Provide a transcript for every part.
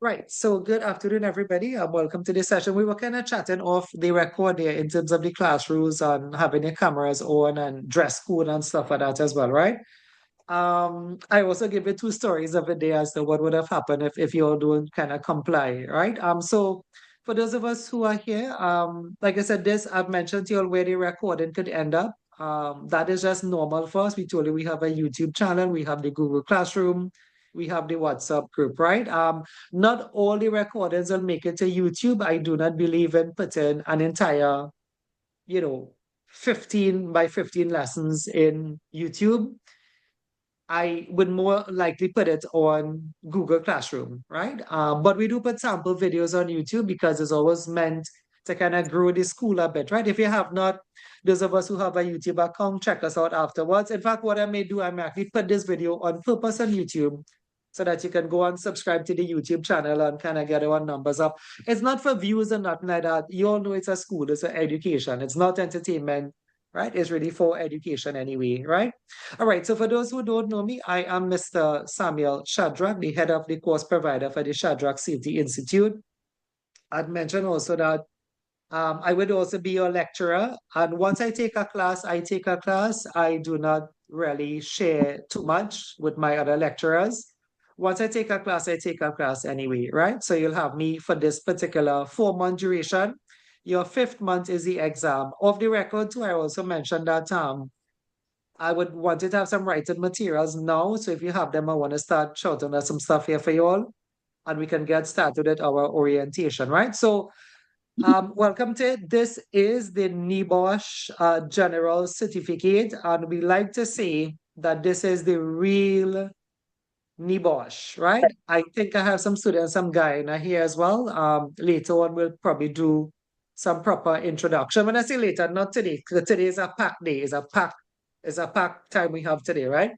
Right. So good afternoon, everybody. Welcome to this session. We were kind of chatting off the record there in terms of the class rules and having the cameras on and dress code and stuff like that as well, right? I also give you two stories of the day as to what would have happened if you all don't kind of comply, right? So for those of us who are here, like I said, this I've mentioned to you all where the recording could end up. That is just normal for us. We told you we have a YouTube channel, we have the Google Classroom, we have the WhatsApp group, right? Not all the recordings will make it to YouTube. I do not believe in putting an entire, you know, 15 by 15 lessons in YouTube. I would more likely put it on Google Classroom, right? But we do put sample videos on YouTube because it's always meant to kind of grow the school a bit, right? If you have not, those of us who have a YouTube account, check us out afterwards. In fact, what I may do, I may actually put this video on purpose on YouTube so that you can go and subscribe to the YouTube channel and kind of get our numbers up. It's not for views and nothing like that. You all know it's a school, it's an education, it's not entertainment, right? It's really for education anyway, right? All right, so for those who don't know me, I am Mr. Samuel Shadrach, the head of the course provider for the Shadrach Safety Institute. I'd mentioned also that I would also be your lecturer. And once I take a class, I take a class. I do not really share too much with my other lecturers. Once I take a class, I take a class anyway, right? So you'll have me for this particular 4-month duration. Your 5th month is the exam. Off the record, too, I also mentioned that I would want you to have some writing materials now. So if you have them, I want to start shouting out some stuff here for you all, and we can get started at our orientation, right? So welcome to it. This is the NEBOSH General Certificate, and we like to say that this is the real NEBOSH, right? I think I have some students, some guy in here as well. Later on, we'll probably do some proper introduction. When I say later, not today, because today is a packed day, is a packed time we have today, right?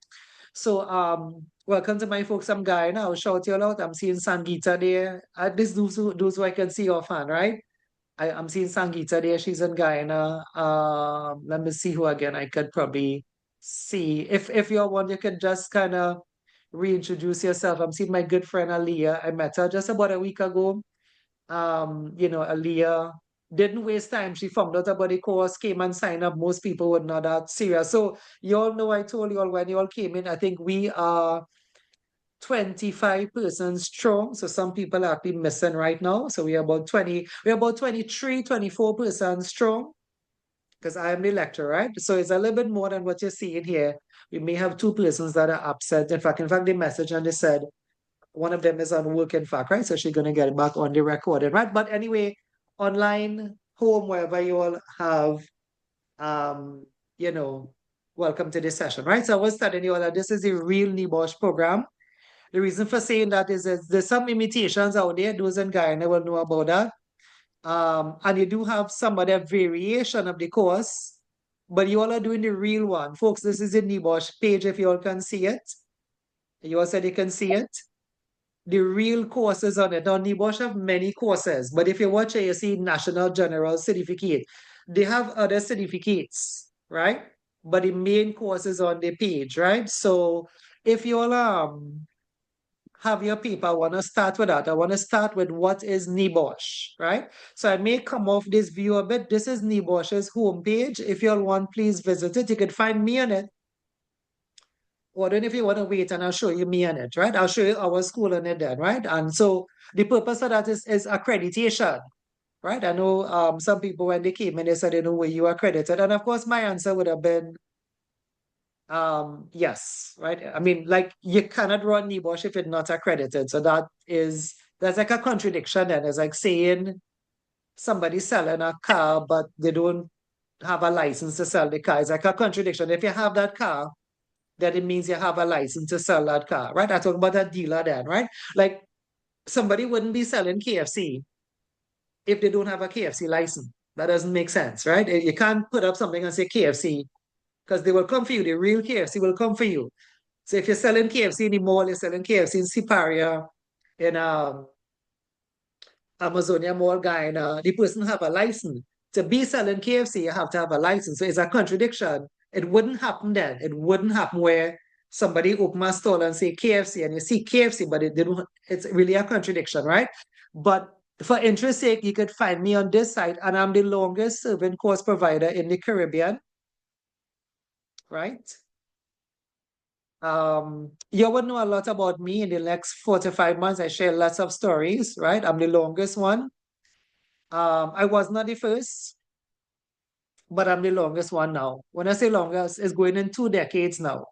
So welcome to my folks. I'm Guy now. Shout you out. I'm seeing Sangita there. This those who I can see offhand, right? I'm seeing Sangita there. She's in Guyana. Let me see who again I could probably see. If you're one, you can just kind of reintroduce yourself. I'm seeing my good friend Aliyah. I met her just about a week ago. Aliyah didn't waste time. She found out about the course, came and signed up. Most people were not that serious. So you all know I told you all when you all came in, I think we are 25 persons strong. So some people are actually missing right now. So we're about 23, 24 persons strong because I am the lecturer, right? So it's a little bit more than what you're seeing here. We may have 2 persons that are absent. In fact, they messaged and they said one of them is on work, in fact, right? So she's going to get it back on the recording, right? But anyway, online, home, wherever you all have, welcome to this session, right? So I was telling you all that this is a real NEBOSH program. The reason for saying that is there's some imitations out there. Those in Guyana will know about that. And you do have some other variation of the course, but you all are doing the real one. Folks, this is the NEBOSH page, if you all can see it. You all said you can see it. The real courses on it. Now, NEBOSH have many courses, but if you watch it, you see National General Certificate. They have other certificates, right? But the main course is on the page, right? So if you all have your paper, I want to start with that. I want to start with what is NEBOSH, right? So I may come off this view a bit. This is NEBOSH's homepage. If you all want, please visit it. You can find me on it. Or then if you want to wait and I'll show you me on it, right? I'll show you our school on it then, right? And so the purpose of that is accreditation, right? I know some people when they came in, they said, were you accredited? And of course, my answer would have been, yes, right? I mean, like you cannot run NEBOSH if it's not accredited. So that's like a contradiction then. It's like saying somebody selling a car, but they don't have a license to sell the car. It's like a contradiction. If you have that car, then it means you have a license to sell that car, right? I talk about a dealer then, right? Like somebody wouldn't be selling KFC if they don't have a KFC license. That doesn't make sense, right? You can't put up something and say KFC because they will come for you. The real KFC will come for you. So if you're selling KFC in the mall, you're selling KFC in Siparia, in Amazonia Mall, Guyana, the person have a license. To be selling KFC, you have to have a license. So it's a contradiction. It wouldn't happen then. It wouldn't happen where somebody open a stall and say KFC, and you see KFC, but it didn't, it's really a contradiction, right? But for interest sake, you could find me on this site, and I'm the longest serving course provider in the Caribbean, right? You would know a lot about me in the next 4 to 5 months. I share lots of stories, right? I'm the longest one. I was not the first, but I'm the longest one now. When I say longest, it's going in 2 decades now.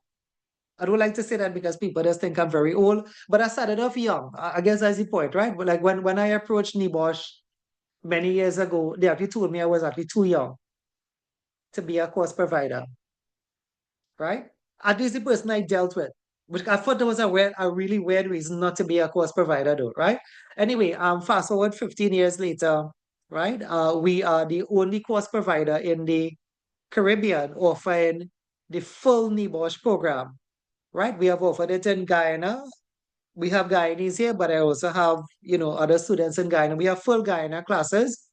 I don't like to say that because people just think I'm very old, but I started off young. I guess that's the point, right? But like when I approached NEBOSH many years ago, they actually told me I was actually too young to be a course provider, right? At least the person I dealt with, which I thought there was a really weird reason not to be a course provider, though, right? Anyway, fast forward 15 years later, right? We are the only course provider in the Caribbean offering the full NEBOSH program, right? We have offered it in Guyana. We have Guyanese here, but I also have, other students in Guyana. We have full Guyana classes.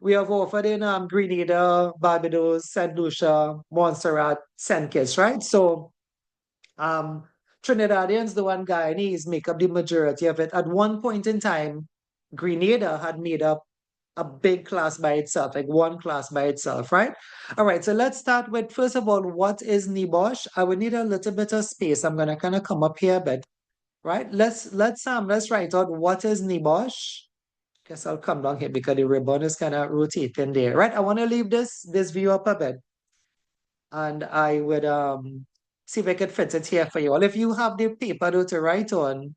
We have offered in Grenada, Barbados, St. Lucia, Montserrat, St. Kitts, right? So um, Trinidadians, the one Guyanese, make up the majority of it. At one point in time, Grenada had made up a big class by itself, like one class by itself, right? All right, so let's start with, first of all, what is NEBOSH? I would need a little bit of space. I'm gonna kind of come up here, but right, let's write out what is NEBOSH. Guess I'll come down here because the ribbon is kind of rotating there, right? I want to leave this view up a bit, and I would see if I could fit it here for you all. If you have the paper though to write on,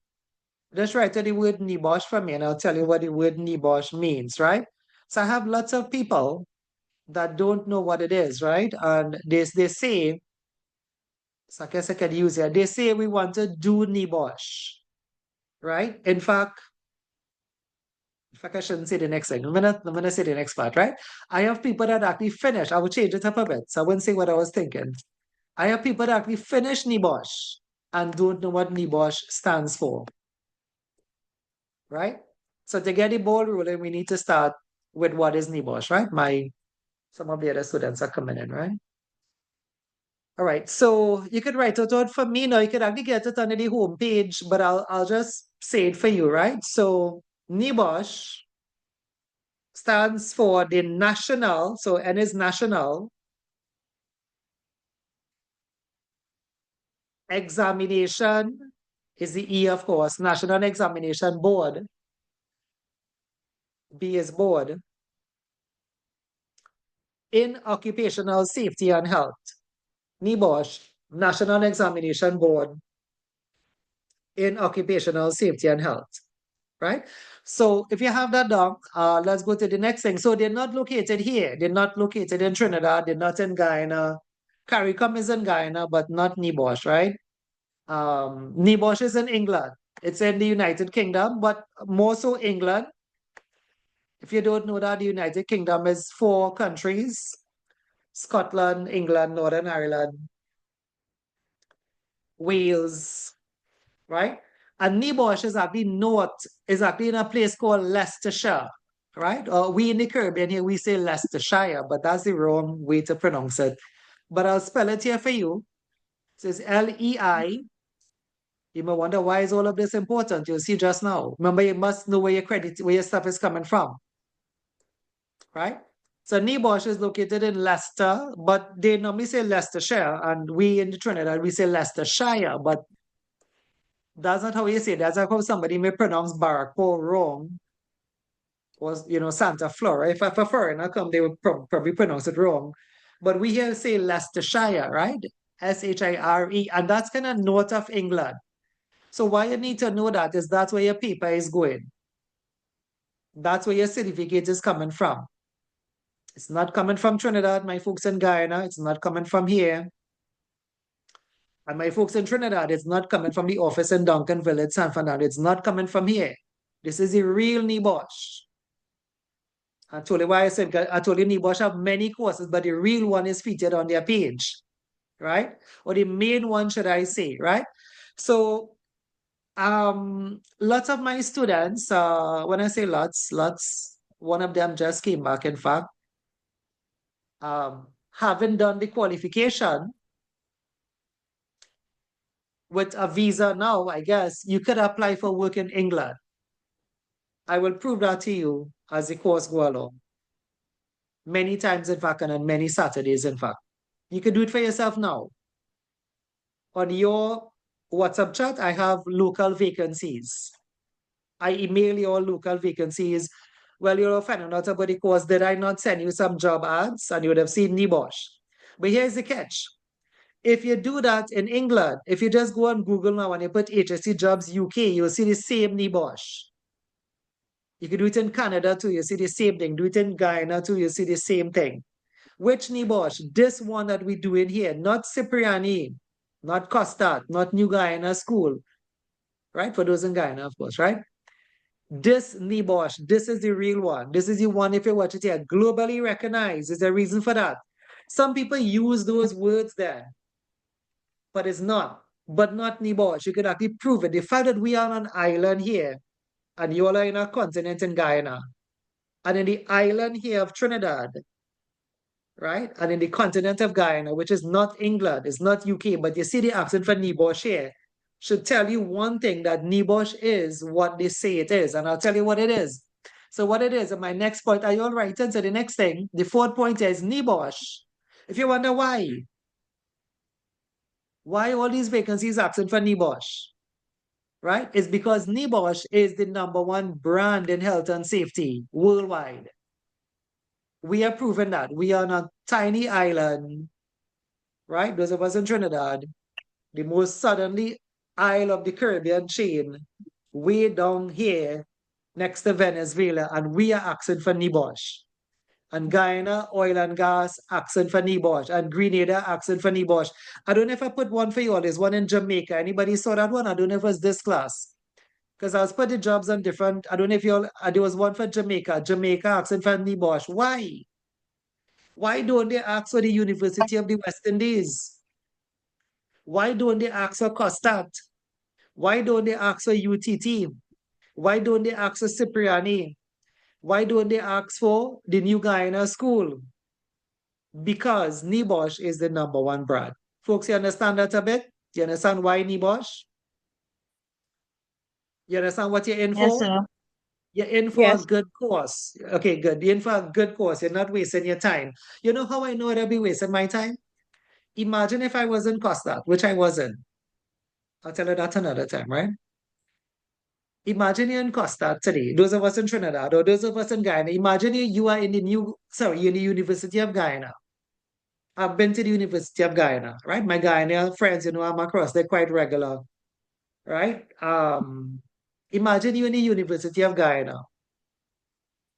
just write out the word NEBOSH for me, and I'll tell you what the word NEBOSH means, right? So I have lots of people that don't know what it is, right? And they say, so I guess I could use it. They say we want to do NEBOSH, right? In fact, I shouldn't say the next thing. I'm gonna say the next part, right? I have people that actually finish. I will change it up a bit. So I wouldn't say what I was thinking. I have people that actually finish NEBOSH and don't know what NEBOSH stands for, right? So to get the ball rolling, we need to start with what is NEBOSH, right? Some of the other students are coming in, right? All right, so you could write it out for me now. You could actually get it on the home page, but I'll just say it for you, right? So NEBOSH stands for the national, so N is national, examination is the E, of course, National Examination Board. B is board. In occupational safety and health. NEBOSH, National Examination Board in occupational safety and health, right? So if you have that down, let's go to the next thing. So they're not located here. They're not located in Trinidad. They're not in Guyana. CARICOM is in Guyana, but not NEBOSH, right? NEBOSH is in England. It's in the United Kingdom, but more so England. If you don't know that, the United Kingdom is 4 countries: Scotland, England, Northern Ireland, Wales, right? And NEBOSH is actually in a place called Leicestershire, right? We in the Caribbean here, we say Leicestershire, but that's the wrong way to pronounce it. But I'll spell it here for you. So it's Lei. You may wonder, why is all of this important? You'll see just now. Remember, you must know where your stuff is coming from, right? So NEBOSH is located in Leicester, but they normally say Leicestershire, and we in Trinidad, we say Leicestershire, but that's not how you say it. That's not how somebody may pronounce Barraco wrong, or, Santa Flora. If a foreigner come, they would probably pronounce it wrong. But we here say Leicestershire, right? Shire, and that's kind of north of England. So why you need to know that is that's where your paper is going. That's where your certificate is coming from. It's not coming from Trinidad, my folks in Guyana. It's not coming from here. And my folks in Trinidad, it's not coming from the office in Duncan Village, San Fernando. It's not coming from here. This is the real NEBOSH. I told you why I told you NEBOSH have many courses, but the real one is featured on their page, right? Or the main one, should I say, right? So lots of my students, when I say lots, one of them just came back, in fact, haven't done the qualification, with a visa now, I guess, you could apply for work in England. I will prove that to you as the course go along. Many times, in fact, and on many Saturdays, in fact. You can do it for yourself now. On your WhatsApp chat, I have local vacancies. I email your local vacancies. Well, you're finding out about the course. Did I not send you some job ads? And you would have seen NEBOSH. But here's the catch. If you do that in England, if you just go on Google now and you put HSC jobs UK, you'll see the same NEBOSH. You can do it in Canada too, you see the same thing. Do it in Guyana too, you see the same thing. Which NEBOSH? This one that we're doing here, not Cipriani, not Costa, not New Guyana School, right? For those in Guyana, of course, right? This NEBOSH, this is the real one. This is the one, if you watch it here, globally recognized. There's a reason for that. Some people use those words there, but it's not. But not NEBOSH. You could actually prove it. The fact that we are on an island here, and you all are in a continent in Guyana, and in the island here of Trinidad, right? And in the continent of Guyana, which is not England, it's not UK, but you see the accent for NEBOSH here, should tell you one thing, that NEBOSH is what they say it is. And I'll tell you what it is. So what it is, and my next point, are you all right? And so the next thing, the fourth point is NEBOSH. If you wonder why all these vacancies asking for NEBOSH, right? It's because NEBOSH is the #1 brand in health and safety worldwide. We have proven that. We are on a tiny island, right? Those of us in Trinidad, the most southerly isle of the Caribbean chain, way down here next to Venezuela, and we are asking for NEBOSH. And Guyana, oil and gas, asking for NEBOSH. And Grenada, asking for NEBOSH. I don't know if I put one for you all. There's one in Jamaica. Anybody saw that one? I don't know if it was this class. Because I was putting jobs on different, I don't know if you all, there was one for Jamaica. Jamaica asking for NEBOSH. Why? Why don't they ask for the University of the West Indies? Why don't they ask for Costat? Why don't they ask for UTT? Why don't they ask for Cipriani? Why don't they ask for the New Guyana School? Because NEBOSH is the #1 brand. Folks, you understand that a bit? You understand why NEBOSH? You understand what you're in Yes, for? sir. You're in for a Yes. good course. Okay, good. You're in for a good course. You're not wasting your time. You know how I know I'd be wasting my time? Imagine if I was in Costa, which I wasn't. I'll tell you that another time, right? Imagine you're in Costa today, those of us in Trinidad or those of us in Guyana. Imagine you are in in the University of Guyana. I've been to the University of Guyana, right? My Guyana friends, I'm across, they're quite regular, right? Imagine you in the University of Guyana,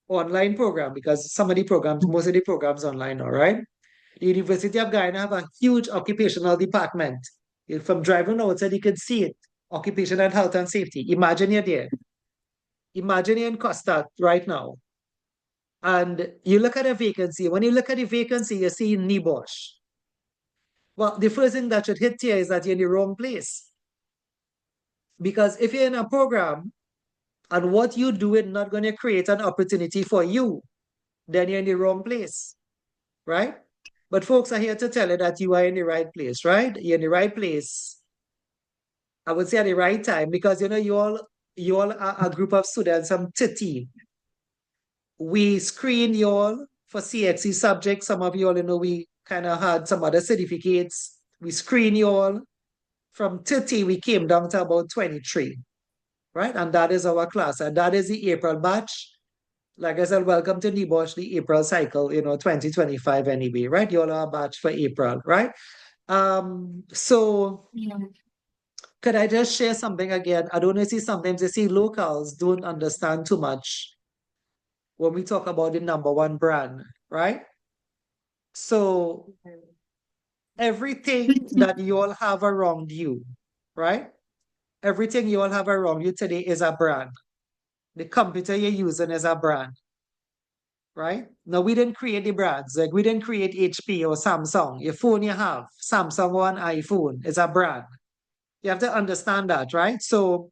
online program, because some of the programs, most of the programs online, all right? The University of Guyana have a huge occupational department. From driving outside, you can see it. Occupation and health and safety. Imagine you're there. Imagine you're in Costa right now. And you look at a vacancy. When you look at the vacancy, you see NEBOSH. Well, the first thing that should hit you is that you're in the wrong place. Because if you're in a program and what you do is not going to create an opportunity for you, then you're in the wrong place, right? But folks are here to tell you that you are in the right place, right? You're in the right place. I would say at the right time, because you all are a group of students from Titi. We screen you all for CXC subjects. Some of you all we kind of had some other certificates. We screen you all. From 30, we came down to about 23, right? And that is our class. And that is the April batch. Like I said, welcome to NEBOSH, the April cycle, 2025 anyway, right? You all are a batch for April, right? So could I just share something again? I don't know, see sometimes you see locals don't understand too much when we talk about the #1 brand, right? So everything that you all have around you, right? Everything you all have around you today is a brand. The computer you're using is a brand, right? Now, we didn't create the brands. Like, we didn't create HP or Samsung. Your phone you have, Samsung or an iPhone, is a brand. You have to understand that, right? So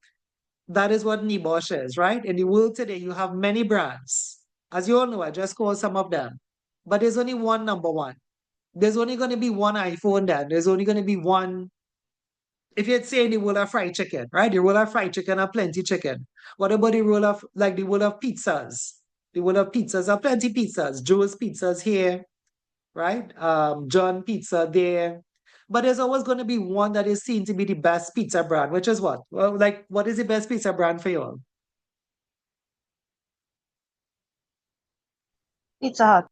that is what NEBOSH is, right? In the world today, you have many brands. As you all know, I just called some of them. But there's only one #1. There's only going to be one iPhone then. There's only going to be one if you'd say the roll of fried chicken, right? The roll of fried chicken are plenty chicken. What about the roll of, like the roll of pizzas? The roll of pizzas are plenty pizzas. Joe's Pizzas here, right? John Pizza there. But there's always going to be one that is seen to be the best pizza brand, which is what? Well, like, what is the best pizza brand for you all? Pizza Hut.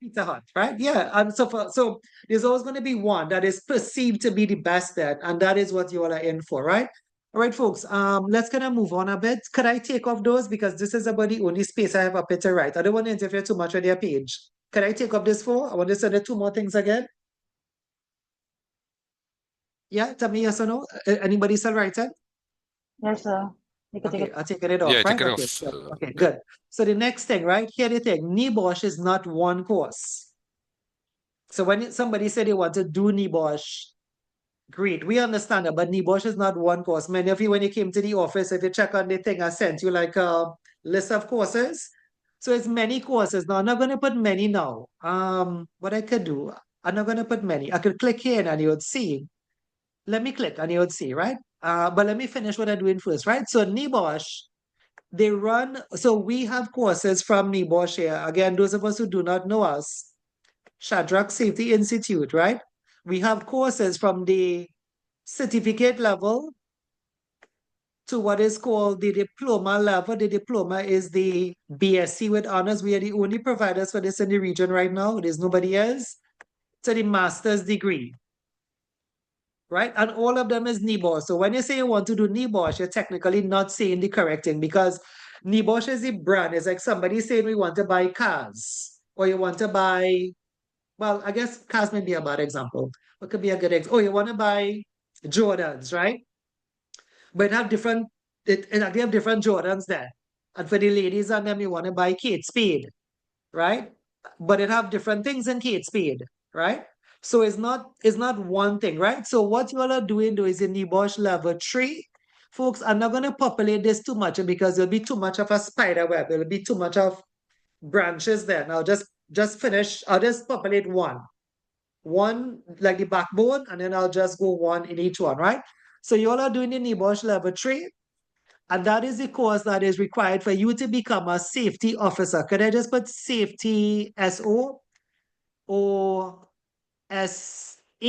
Pizza Hut, right? Yeah. And so there's always going to be one that is perceived to be the best then, and that is what you all are in for, right? All right, folks. Let's kind of move on a bit. Could I take off those because this is about the only space I have up here to write. I don't want to interfere too much with their page. Could I take off this for? I want to send it two more things again. Yeah, tell me yes or no. Anybody still writing? Yes, sir. You can take Okay, it. I'll take it Yeah, off, take right? it Okay, off. good. Okay, Yeah. good. So the next thing, right? Here the thing, NEBOSH is not one course. So when somebody said they want to do NEBOSH, great, we understand that, but NEBOSH is not one course. Many of you, when you came to the office, if you check on the thing, I sent you like a list of courses. So it's many courses. Now, I'm not going to put many now. What I could do, I'm not going to put many. I could click here and you would see. Let me click and you would see, right? But let me finish what I'm doing first, right? So NEBOSH, they run, so we have courses from NEBOSH here. Again, those of us who do not know us, Shadrach Safety Institute, right? We have courses from the certificate level to what is called the diploma level. The diploma is the BSc with honors. We are the only providers for this in the region right now. There's nobody else. To the master's degree, right? And all of them is NEBOSH. So when you say you want to do NEBOSH, you're technically not saying the correct thing because NEBOSH is the brand. It's like somebody saying we want to buy cars or you want to buy, well, I guess cars may be a bad example. What could be a good example? Oh, you want to buy Jordans, right? But have different, it actually have different Jordans there. And for the ladies on them, you want to buy Kate Spade, right? But it have different things in Kate Spade, right? So it's not one thing, right? So what you all are doing though is in the NEBOSH level 3. Folks, I'm not going to populate this too much because it'll be too much of a spider web. It'll be too much of branches there. Now just finish. I'll just populate one like the backbone, and then I'll just go one in each one, right? So you all are doing the NEBOSH level 3, and that is the course that is required for you to become a safety officer. Could I just put safety SO or SA?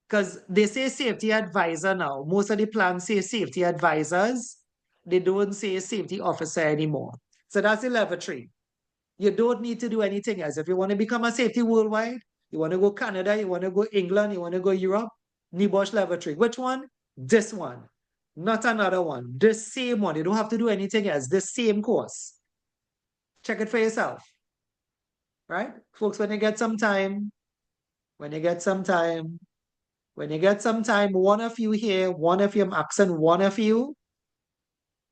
Because they say safety advisor now. Most of the plans say safety advisors. They don't say safety officer anymore. So that's the level 3. You don't need to do anything else. If you want to become a safety worldwide, you want to go Canada, you want to go England, you want to go Europe, NEBOSH level 3. Which one? This one. Not another one. The same one. You don't have to do anything else. The same course. Check it for yourself. Right? Folks, when you get some time, when you get some time, when you get some time, one of you here, one of you, I'm asking one of you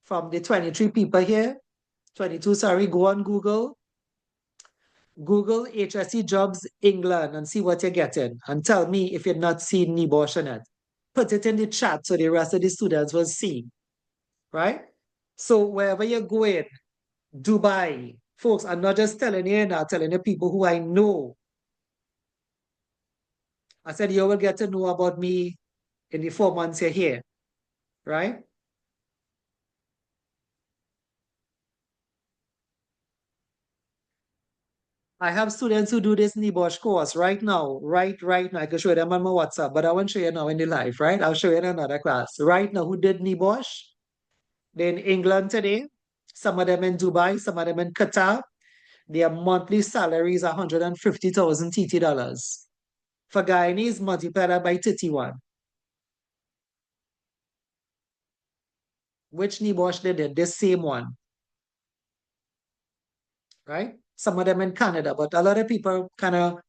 from the 23 people here, 22, sorry, go on Google HSE Jobs England and see what you're getting and tell me if you're not seeing NEBOSH in it. Put it in the chat so the rest of the students will see, right? So wherever you're going, Dubai, folks, I'm not just telling you now, telling the people who I know. I said you will get to know about me in the 4 months you're here, right? I have students who do this NEBOSH course right now, right now. I can show them on my WhatsApp, but I won't show you now in the live, right? I'll show you in another class. Right now, who did NEBOSH? They're in England today. Some of them in Dubai, some of them in Qatar. Their monthly salary is 150,000 TT dollars. For Guyanese, multiply that by 31. Which NEBOSH they did? The same one, right? Some of them in Canada, but a lot of people kind of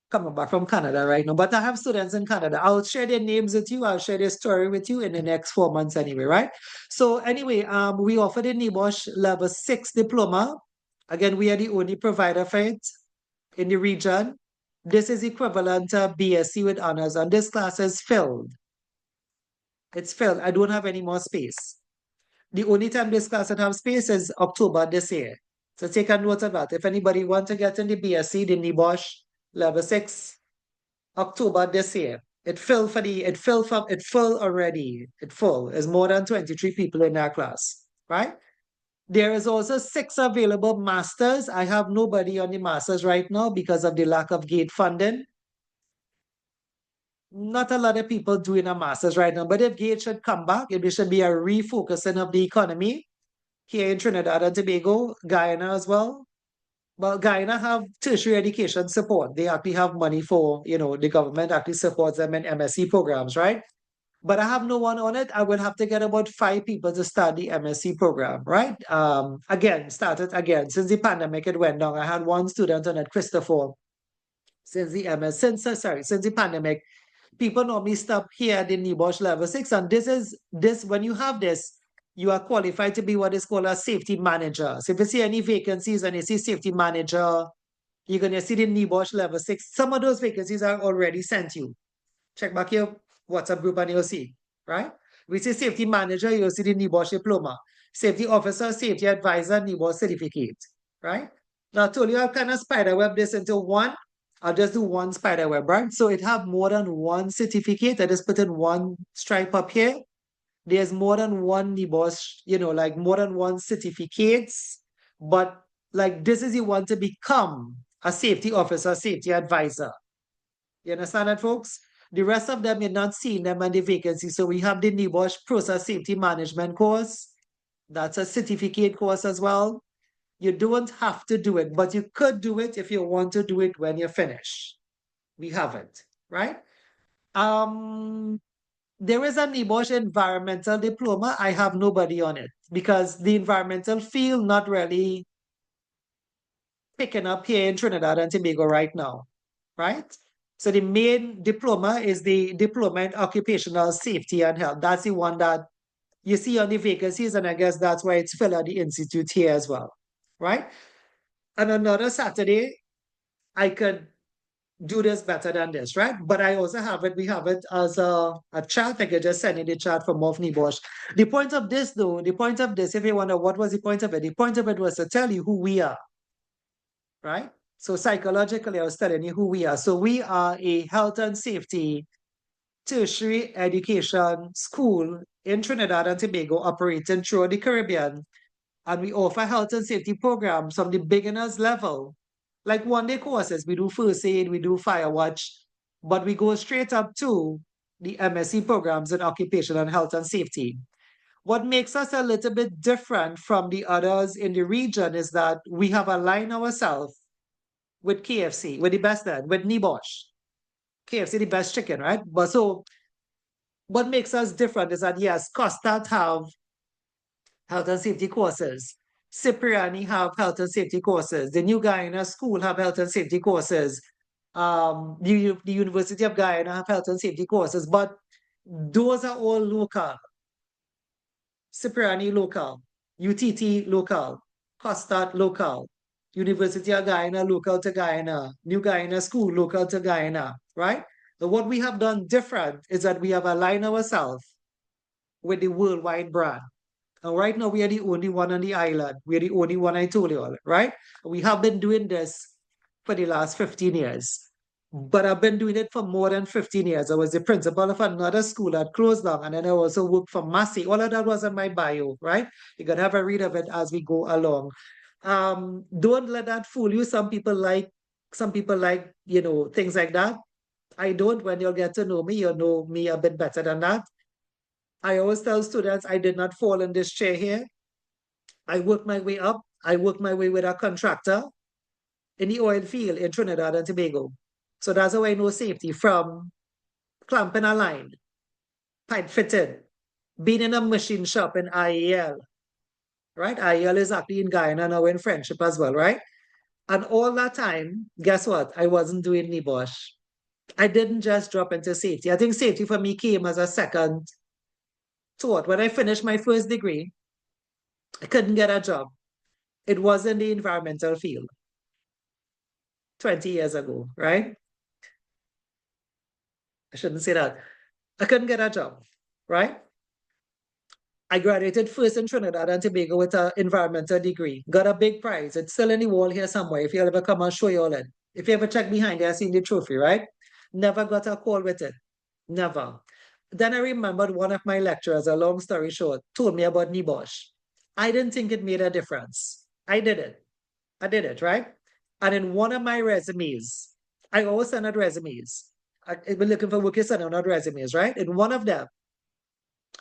coming back from Canada right now. But I have students in Canada. I'll share their names with you. I'll share their story with you in the next 4 months anyway, right? So anyway, we offer the NEBOSH level 6 diploma. Again, we are the only provider for it in the region. This is equivalent to BSc with honors, and this class is filled. It's filled. I don't have any more space. The only time this class will have space is October this year. So take a note of that. If anybody wants to get in the BSc, the NEBOSH level 6, October this year. It filled already. It full. There's more than 23 people in that class, right? There is also 6 available masters. I have nobody on the masters right now because of the lack of gate funding. Not a lot of people doing a master's right now, but if gate should come back, it should be a refocusing of the economy here in Trinidad and Tobago, Guyana as well. Well, Guyana have tertiary education support. They actually have money for, the government actually supports them in MSc programs, right? But I have no one on it. I will have to get about 5 people to start the MSc program, right? Started again since the pandemic. It went down. I had one student on it, Christopher. Since the pandemic, people normally stop here at the NEBOSH level 6, and when you have this, you are qualified to be what is called a safety manager. So if you see any vacancies and you see safety manager, you're going to see the NEBOSH level 6. Some of those vacancies are already sent you. Check back your WhatsApp group and you'll see, right? We say safety manager, you'll see the NEBOSH diploma. Safety officer, safety advisor, NEBOSH certificate, right? Now I told you I'll kind of spiderweb this into one. I'll just do one spiderweb, right? So it have more than one certificate. I just put in one stripe up here. There's more than one NEBOSH, like more than one certificates. But like this is you want to become a safety officer, safety advisor. You understand that, folks? The rest of them, you're not seeing them on the vacancy. So we have the NEBOSH Process Safety Management course. That's a certificate course as well. You don't have to do it, but you could do it if you want to do it when you finish. We have it, right? There is a NEBOSH environmental diploma. I have nobody on it because the environmental field not really picking up here in Trinidad and Tobago right now, right? So the main diploma is the Diploma in Occupational Safety and Health. That's the one that you see on the vacancies, and I guess that's why it's filled at the institute here as well, right? And another Saturday, I could do this better than this, right? But I also have it, we have it as a chat. I could just send in the chat from off NEBOSH. The point of this, though, if you wonder what was the point of it, the point of it was to tell you who we are, right? So psychologically, I was telling you who we are. So we are a health and safety tertiary education school in Trinidad and Tobago operating throughout the Caribbean. And we offer health and safety programs from the beginners level, like one-day courses. We do first aid, we do fire watch, but we go straight up to the MSc programs in occupation and health and safety. What makes us a little bit different from the others in the region is that we have aligned ourselves with KFC, with the best then, with NEBOSH. KFC, the best chicken, right? But so what makes us different is that, yes, Costat have health and safety courses. Cipriani have health and safety courses. The New Guyana School have health and safety courses. The University of Guyana have health and safety courses, but those are all local. Cipriani local, UTT local, Costat local, University of Guyana local to Guyana, New Guyana School local to Guyana, right? So what we have done different is that we have aligned ourselves with the worldwide brand. And right now we are the only one on the island. We're the only one, I told you all, right? We have been doing this for the last 15 years. But I've been doing it for more than 15 years. I was the principal of another school that closed down, and then I also worked for Massey. All of that was in my bio, right? You can have a read of it as we go along. Don't let that fool you. Some people like, things like that. I don't. When you'll get to know me, you'll know me a bit better than that. I always tell students I did not fall in this chair here. I worked my way up. I worked my way with a contractor in the oil field in Trinidad and Tobago. So that's how I know safety, from clamping a line, pipe fitted, being in a machine shop in IEL, right? IEL is actually in Guyana now, in Friendship as well, right? And all that time, guess what? I wasn't doing NEBOSH. I didn't just drop into safety. I think safety for me came as a second thought. When I finished my first degree, I couldn't get a job. It was in the environmental field 20 years ago, right? I shouldn't say that. I couldn't get a job, right? I graduated first in Trinidad and Tobago with an environmental degree. Got a big prize. It's still in the wall here somewhere. If you ever come, I'll show you all it. If you ever check behind there, I seen the trophy, right? Never got a call with it. Never. Then I remembered one of my lecturers, a long story short, told me about NEBOSH. I didn't think it made a difference. I did it. I did it, right? And in one of my resumes, I always send out resumes. I've been looking for work, you send out resumes, right? In one of them,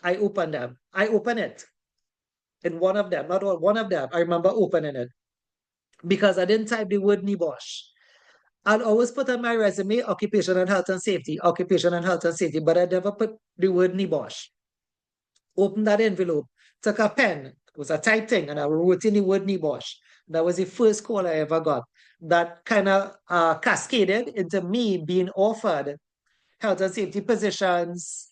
I open them. I open it. In one of them, not all, one of them, I remember opening it because I didn't type the word NEBOSH. I'll always put on my resume occupation and health and safety, occupation and health and safety, but I never put the word NEBOSH. Opened that envelope, took a pen, it was a tight thing, and I wrote in the word NEBOSH. That was the first call I ever got. That kind of cascaded into me being offered health and safety positions,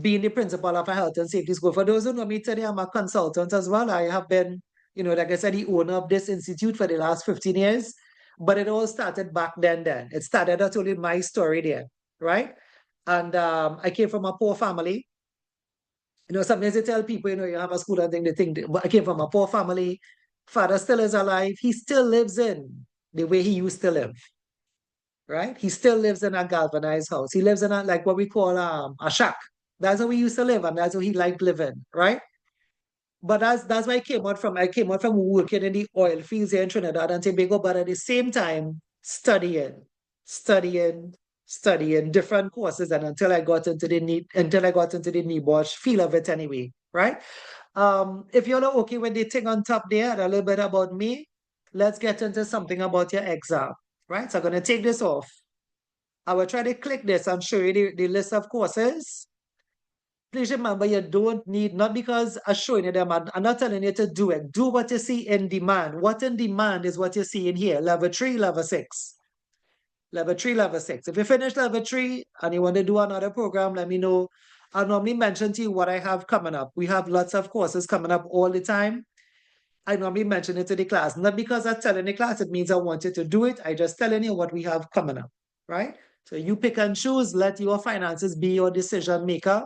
being the principal of a health and safety school. For those who know me today, I'm a consultant as well. I have been, like I said, the owner of this institute for the last 15 years. But it all started back then. It started, I told you my story there, right? And I came from a poor family. Sometimes they tell people, you have a school and thing, they think, but I came from a poor family. Father still is alive. He still lives in the way he used to live, right? He still lives in a galvanized house. He lives in a, like what we call a shack. That's how we used to live, and that's how he liked living, right? But that's where I came out from. I came out from working in the oil fields here in Trinidad and Tobago, but at the same time, studying, studying different courses, and until I got into the NEBOSH feel of it anyway, right? If you're not okay with the thing on top there, and a little bit about me, let's get into something about your exam, right? So I'm gonna take this off. I will try to click this and show you the list of courses. Please remember, you don't need, not because I'm showing you them, I'm not telling you to do it. Do what you see in demand. What in demand is what you see in here. Level 3, level 6. Level 3, level 6. If you finish level 3 and you want to do another program, let me know. I'll normally mention to you what I have coming up. We have lots of courses coming up all the time. I normally mention it to the class. Not because I'm telling the class, it means I want you to do it. I just telling you what we have coming up, right? So you pick and choose, let your finances be your decision maker.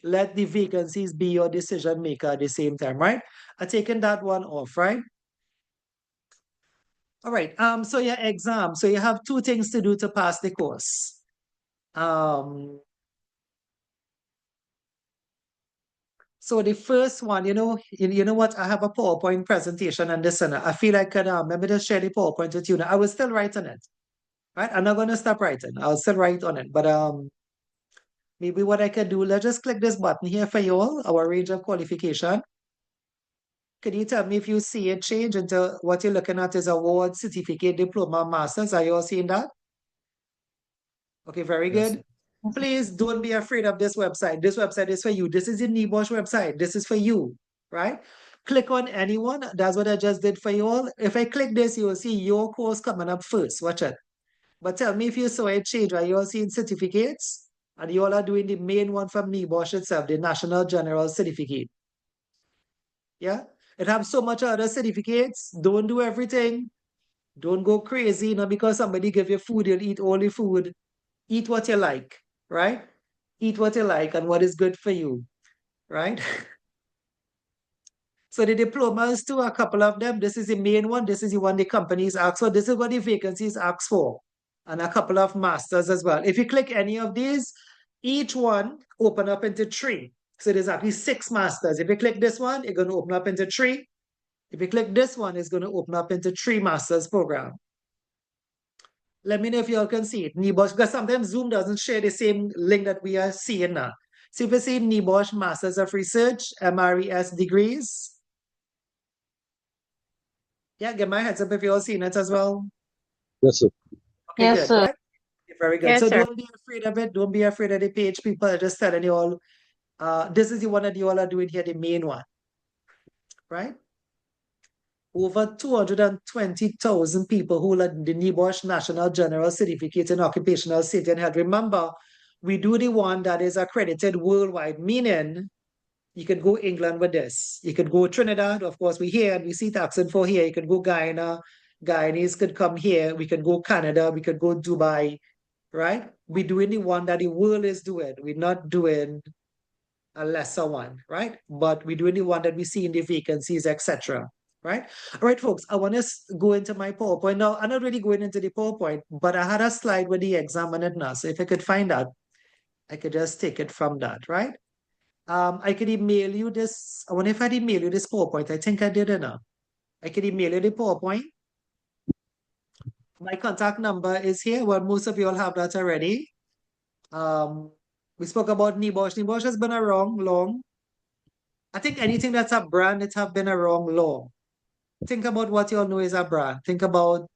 Let the vacancies be your decision maker at the same time, right? I'm taking that one off, right? All right, so your exam. So you have two things to do to pass the course. So the first one, you know what? I have a PowerPoint presentation on this, and I feel like I could maybe just share the PowerPoint with you. Now, I will still write on it, right? I'm not going to stop writing. I'll still write on it, but maybe what I could do, let's just click this button here for you all, our range of qualification. Can you tell me if you see it change into what you're looking at is award, certificate, diploma, masters? Are you all seeing that? Okay, very Yes, good. Please don't be afraid of this website. This website is for you. This is the NEBOSH website. This is for you, right? Click on anyone. That's what I just did for you all. If I click this, you will see your course coming up first. Watch it. But tell me if you saw it change. Are you all seeing certificates? And you all are doing the main one from NEBOSH itself, the National General Certificate. Yeah? It has so much other certificates. Don't do everything. Don't go crazy. Not because somebody give you food, you'll eat all the food. Eat what you like, right? Eat what you like and what is good for you, right? So the diplomas too, a couple of them. This is the main one. This is the one the companies ask for. This is what the vacancies ask for. And a couple of masters as well. If you click any of these, each one open up into 3. So there's actually 6 masters. If you click this one, it's going to open up into 3. If you click this one, it's going to open up into 3 masters program. Let me know if you all can see it. NEBOSH, because sometimes Zoom doesn't share the same link that we are seeing now. So if you see NEBOSH Masters of Research, MRES degrees. Yeah, give my heads up if you all seen it as well. yes, sir. Okay, Yes, good, sir. right? Very good. Yes, So sir. don't be afraid of it. Don't be afraid of the page. People are just telling you all, this is the one that you all are doing here, the main one, right? Over 220,000 people who are the NEBOSH National General Certificate in Occupational Safety and Health. Remember, we do the one that is accredited worldwide, meaning you could go England with this. You could go Trinidad, of course, we here and we see taxing for here. You could go Guyana, Guyanese could come here. We could go Canada, we could go Dubai, right? We're doing the one that the world is doing. We're not doing a lesser one, right? But we're doing the one that we see in the vacancies, etc. Right? All right, folks, I want to go into my PowerPoint. Now, I'm not really going into the PowerPoint, but I had a slide with the exam on it now. So if I could find that, I could just take it from that, right? I could email you this. I wonder if I'd email you this PowerPoint. I think I did enough. I could email you the PowerPoint. My contact number is here. Well, most of you all have that already. We spoke about NEBOSH. NEBOSH has been around long. I think anything that's a brand, it have been around long. Think about what you all know is a brand. Think about,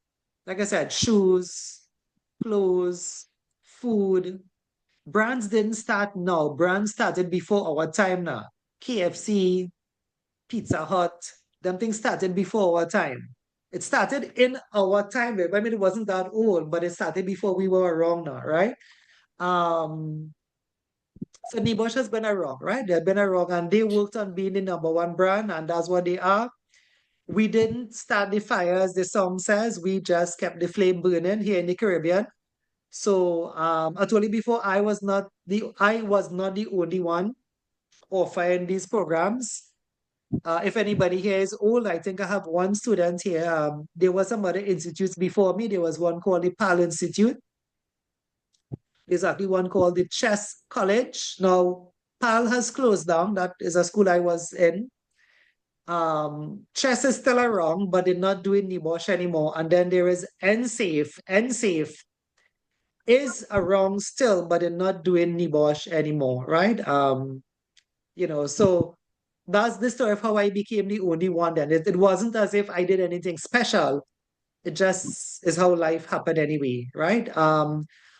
like I said, shoes, clothes, food. Brands didn't start now. Brands started before our time now. KFC, Pizza Hut, them things started before our time. It started in our time. I mean, it wasn't that old, but it started before we were around now, right? So NEBOSH has been around, right? They've been around and they worked on being the #1 brand, and that's what they are. We didn't start the fire, as the song says. We just kept the flame burning here in the Caribbean. So I told you before, I was not the only one offering these programs. If anybody here is old, I think I have one student here. There was some other institutes before me. There was one called the PAL Institute. There's actually one called the Chess College. Now, PAL has closed down. That is a school I was in. Chess is still around, but they're not doing NEBOSH anymore. And then there is NSAFE. NSAFE is around still, but they're not doing NEBOSH anymore, right? So that's the story of how I became the only one then. It wasn't as if I did anything special. It just is how life happened anyway, right?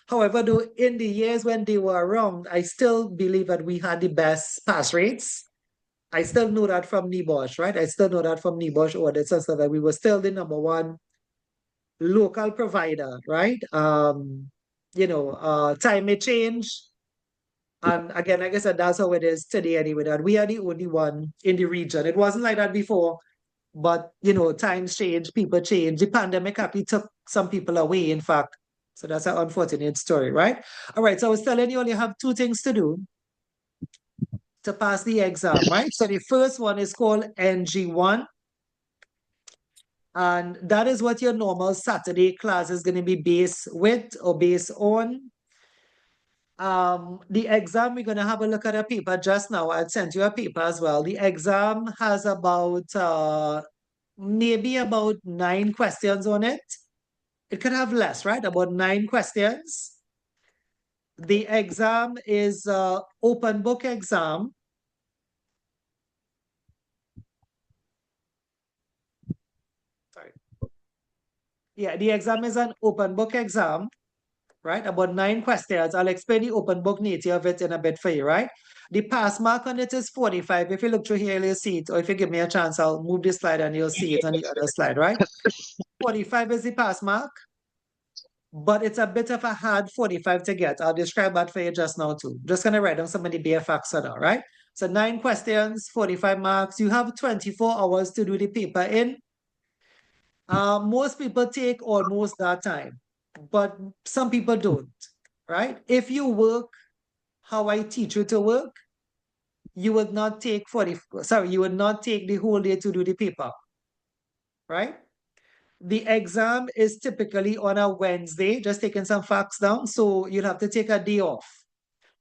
However, though, in the years when they were around, I still believe that we had the best pass rates. I still know that from NEBOSH, right? I still know that from NEBOSH audits and stuff, that we were still the #1 local provider, right? Time may change. And again, like I said, that's how it is today anyway, that we are the only one in the region. It wasn't like that before, but times change, people change. The pandemic actually took some people away, in fact. So that's an unfortunate story, right? All right, so I was telling you only have 2 things to do to pass the exam, right? So the first one is called NG1. And that is what your normal Saturday class is going to be based with or based on. The exam, we're going to have a look at a paper just now. I sent you a paper as well. The exam has about maybe about 9 questions on it. It could have less, right? About 9 questions. The exam is open book exam. Sorry. Yeah, the exam is an open book exam, right? About 9 questions. I'll explain the open book nature of it in a bit for you, right? The pass mark on it is 45. If you look through here, you'll see it. Or if you give me a chance, I'll move this slide and you'll see it on the other slide, right? 45 is the pass mark, but it's a bit of a hard 45 to get. I'll describe that for you just now too. Just going to write down some of the bare facts now, right? So 9 questions, 45 marks. You have 24 hours to do the paper in. Most people take almost that time, but some people don't, right? If you work how I teach you to work, you would not take you would not take the whole day to do the paper, right? The exam is typically on a Wednesday, just taking some facts down. So you'll have to take a day off.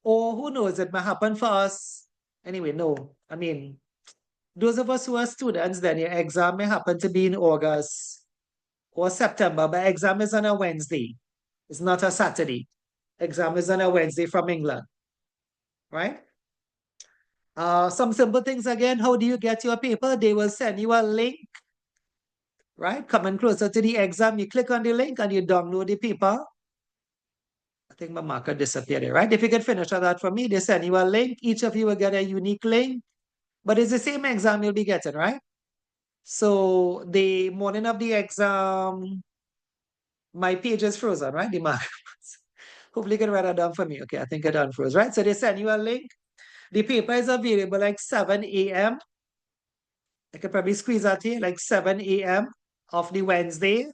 Or who knows, it might happen for us. Anyway, no. I mean, those of us who are students, then your exam may happen to be in August or September, but exam is on a Wednesday. It's not a Saturday. Exam is on a Wednesday from England, right? Some simple things again. How do you get your paper? They will send you a link, right? Coming closer to the exam, you click on the link and you download the paper. I think my marker disappeared, right? If you can finish that for me, they send you a link. Each of you will get a unique link, but it's the same exam you'll be getting, right? So the morning of the exam, my page is frozen, right? The marker. Hopefully you can write that down for me. Okay, I think it unfroze, right? So they send you a link. The paper is available like 7 a.m. I could probably squeeze that here, like 7 a.m. of the Wednesday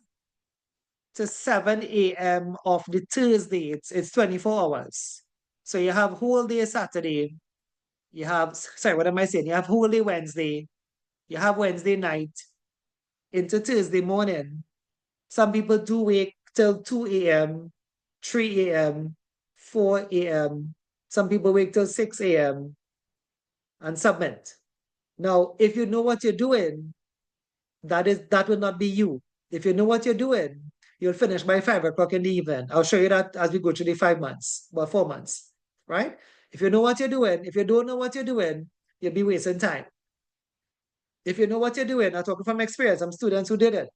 to 7 a.m. of the Thursday. It's 24 hours. So you have whole day Saturday. You have, sorry, what am I saying? You have whole day Wednesday. You have Wednesday night into Thursday morning. Some people do wake till 2 a.m., 3 a.m., 4 a.m., Some people wait till 6 a.m. and submit. Now, if you know what you're doing, that will not be you. If you know what you're doing, you'll finish by 5 o'clock in the evening. I'll show you that as we go through the 5 months, well, 4 months, right? If you know what you're doing, if you don't know what you're doing, you'll be wasting time. If you know what you're doing, I'm talking from experience, I'm students who did it,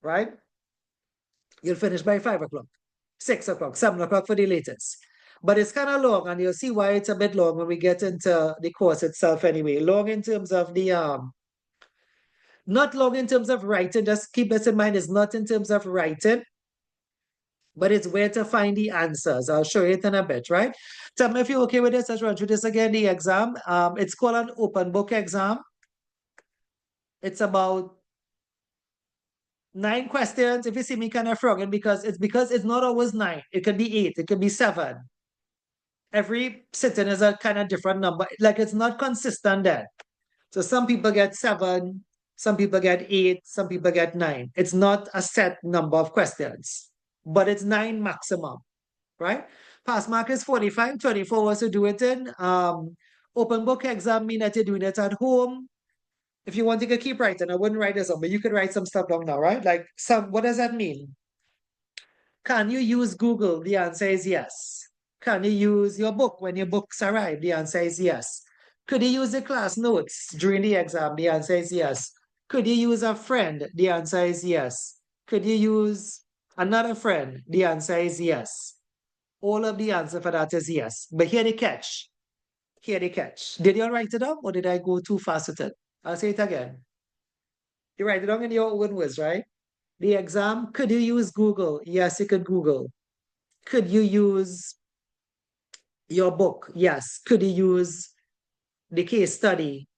right? You'll finish by 5 o'clock, 6 o'clock, 7 o'clock for the latest. But it's kind of long, and you'll see why it's a bit long when we get into the course itself anyway. Long in terms of the not long in terms of writing, just keep this in mind, it's not in terms of writing, but it's where to find the answers. I'll show you it in a bit, right? Tell me if you're okay with this. Let's run through this again, the exam. It's called an open book exam. It's about 9 questions. If you see me kind of frogging, because it's not always 9. It could be 8, it could be 7. Every sitting is a kind of different number. Like it's not consistent there. So some people get 7, some people get 8, some people get 9. It's not a set number of questions, but it's 9 maximum, right? Pass mark is 45, 24 hours to do it in. Open book exam mean that you're doing it at home. If you want, you could keep writing. I wouldn't write this up, but you could write some stuff down now, right? Like what does that mean? Can you use Google? The answer is yes. Can you use your book when your books arrive? The answer is yes. Could you use the class notes during the exam? The answer is yes. Could you use a friend? The answer is yes. Could you use another friend? The answer is yes. All of the answer for that is yes. But here the catch. Here the catch. Did you all write it up or did I go too fast with it? I'll say it again. You write it down in your own words, right? The exam, could you use Google? Yes, you could Google. Could you use your book? Yes. Could you use the case study?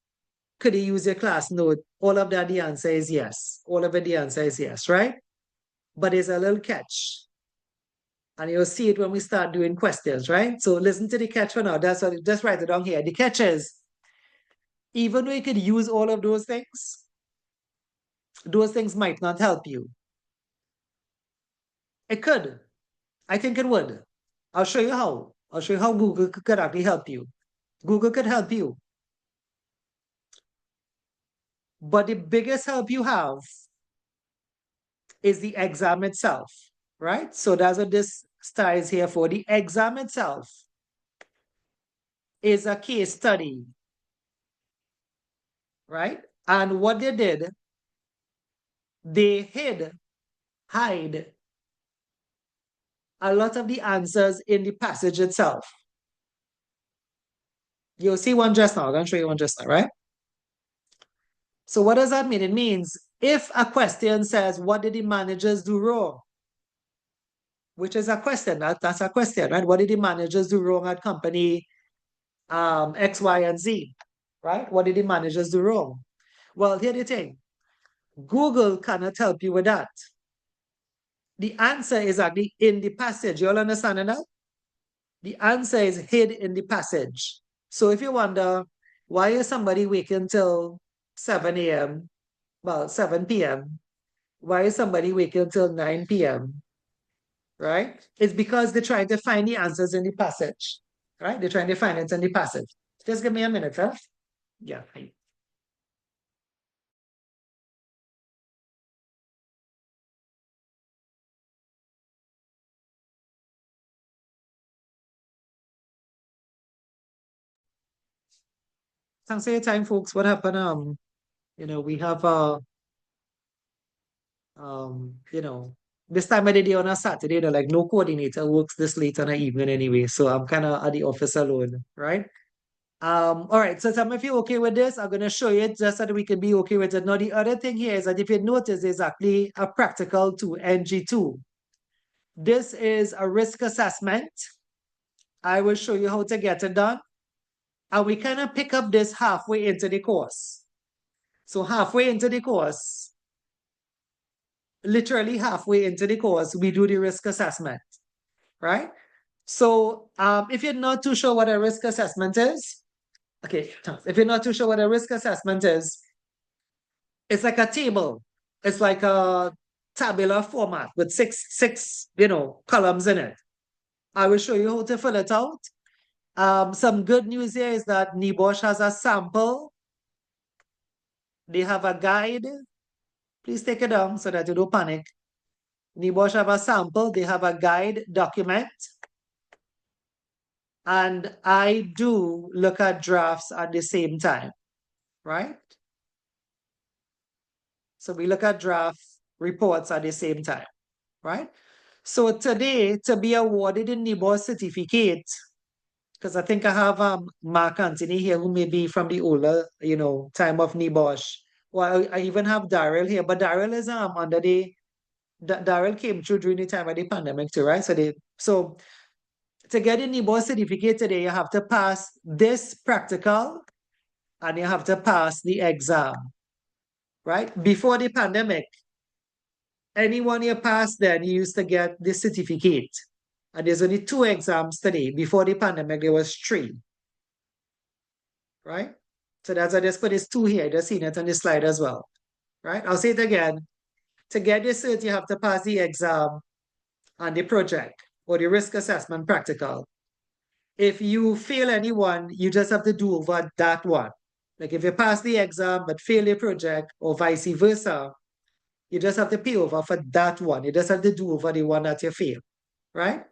Could you use your class note? All of that, the answer is yes. All of it, the answer is yes, right? But there's a little catch. And you'll see it when we start doing questions, right? So listen to the catch for now. That's what, just write it down here. The catch is, even though you could use all of those things might not help you. It could. I think it would. I'll show you how. I'll show you how Google could actually help you. Google could help you. But the biggest help you have is the exam itself, right? So that's what this star is here for. The exam itself is a case study, right? And what they did, they hide a lot of the answers in the passage itself. You'll see one just now. I'm going to show you one just now, right? So what does that mean? It means if a question says, what did the managers do wrong? Which is a question, that's a question, right? What did the managers do wrong at company X, Y, and Z, right? What did the managers do wrong? Well, here's the thing. Google cannot help you with that. The answer is actually in the passage. You all understand that? The answer is hid in the passage. So if you wonder, why is somebody waking till 7 a.m., well, 7 p.m., why is somebody waking till 9 p.m., right? It's because they're trying to find the answers in the passage, right? They're trying to find it in the passage. Just give me a minute, huh? Yeah. Thanks for your time, folks. What happened? We have this time of the day on a Saturday, like no coordinator works this late on an evening anyway. So I'm kind of at the office alone, right? All right, so some of you okay with this, I'm gonna show you it just so that we can be okay with it. Now, the other thing here is that if you notice, there's actually a practical to NG2. This is a risk assessment. I will show you how to get it done. And we kind of pick up this halfway into the course. So halfway into the course, literally halfway into the course, we do the risk assessment, right? So if you're not too sure what a risk assessment is, okay, if you're not too sure what a risk assessment is, it's like a table. It's like a tabular format with six columns in it. I will show you how to fill it out. Some good news here is that NEBOSH has a sample. They have a guide. Please take it down so that you don't panic. NEBOSH have a sample. They have a guide document. And I do look at drafts at the same time, right? So we look at draft reports at the same time, right? So today, to be awarded a NEBOSH certificate, because I think I have Mark Anthony here who may be from the older, time of NEBOSH. Well, I even have Daryl here, but Daryl is under Daryl came through during the time of the pandemic too, right? So to get a NEBOSH certificate today, you have to pass this practical and you have to pass the exam, right? Before the pandemic, anyone you pass then you used to get the certificate. And there's only 2 exams today. Before the pandemic, there was 3. Right? So that's I just put this 2 here. Just seen it on the slide as well. Right? I'll say it again. To get this cert, you have to pass the exam and the project or the risk assessment practical. If you fail anyone, you just have to do over that one. Like if you pass the exam but fail the project or vice versa, you just have to pay over for that one. You just have to do over the one that you fail, right?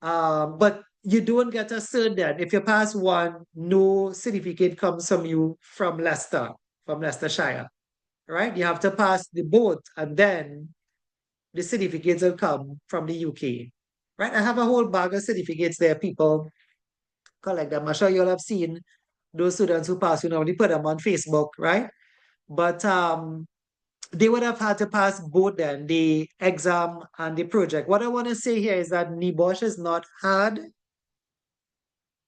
But you don't get a cert then. If you pass one, no certificate comes from you from Leicestershire, right? You have to pass the both and then the certificates will come from the UK, right? I have a whole bag of certificates there. People collect them. I'm sure you'll have seen those students who pass, they put them on Facebook, right? But they would have had to pass both then, the exam and the project. What I want to say here is that NEBOSH is not hard,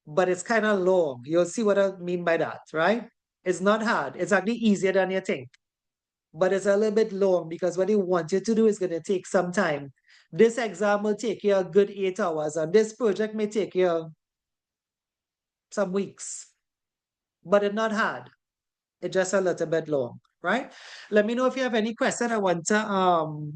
but it's kind of long. You'll see what I mean by that, right? It's not hard. It's actually easier than you think. But it's a little bit long because what they want you to do is going to take some time. This exam will take you a good 8 hours, and this project may take you some weeks. But it's not hard. It's just a little bit long, right? Let me know if you have any question. I want to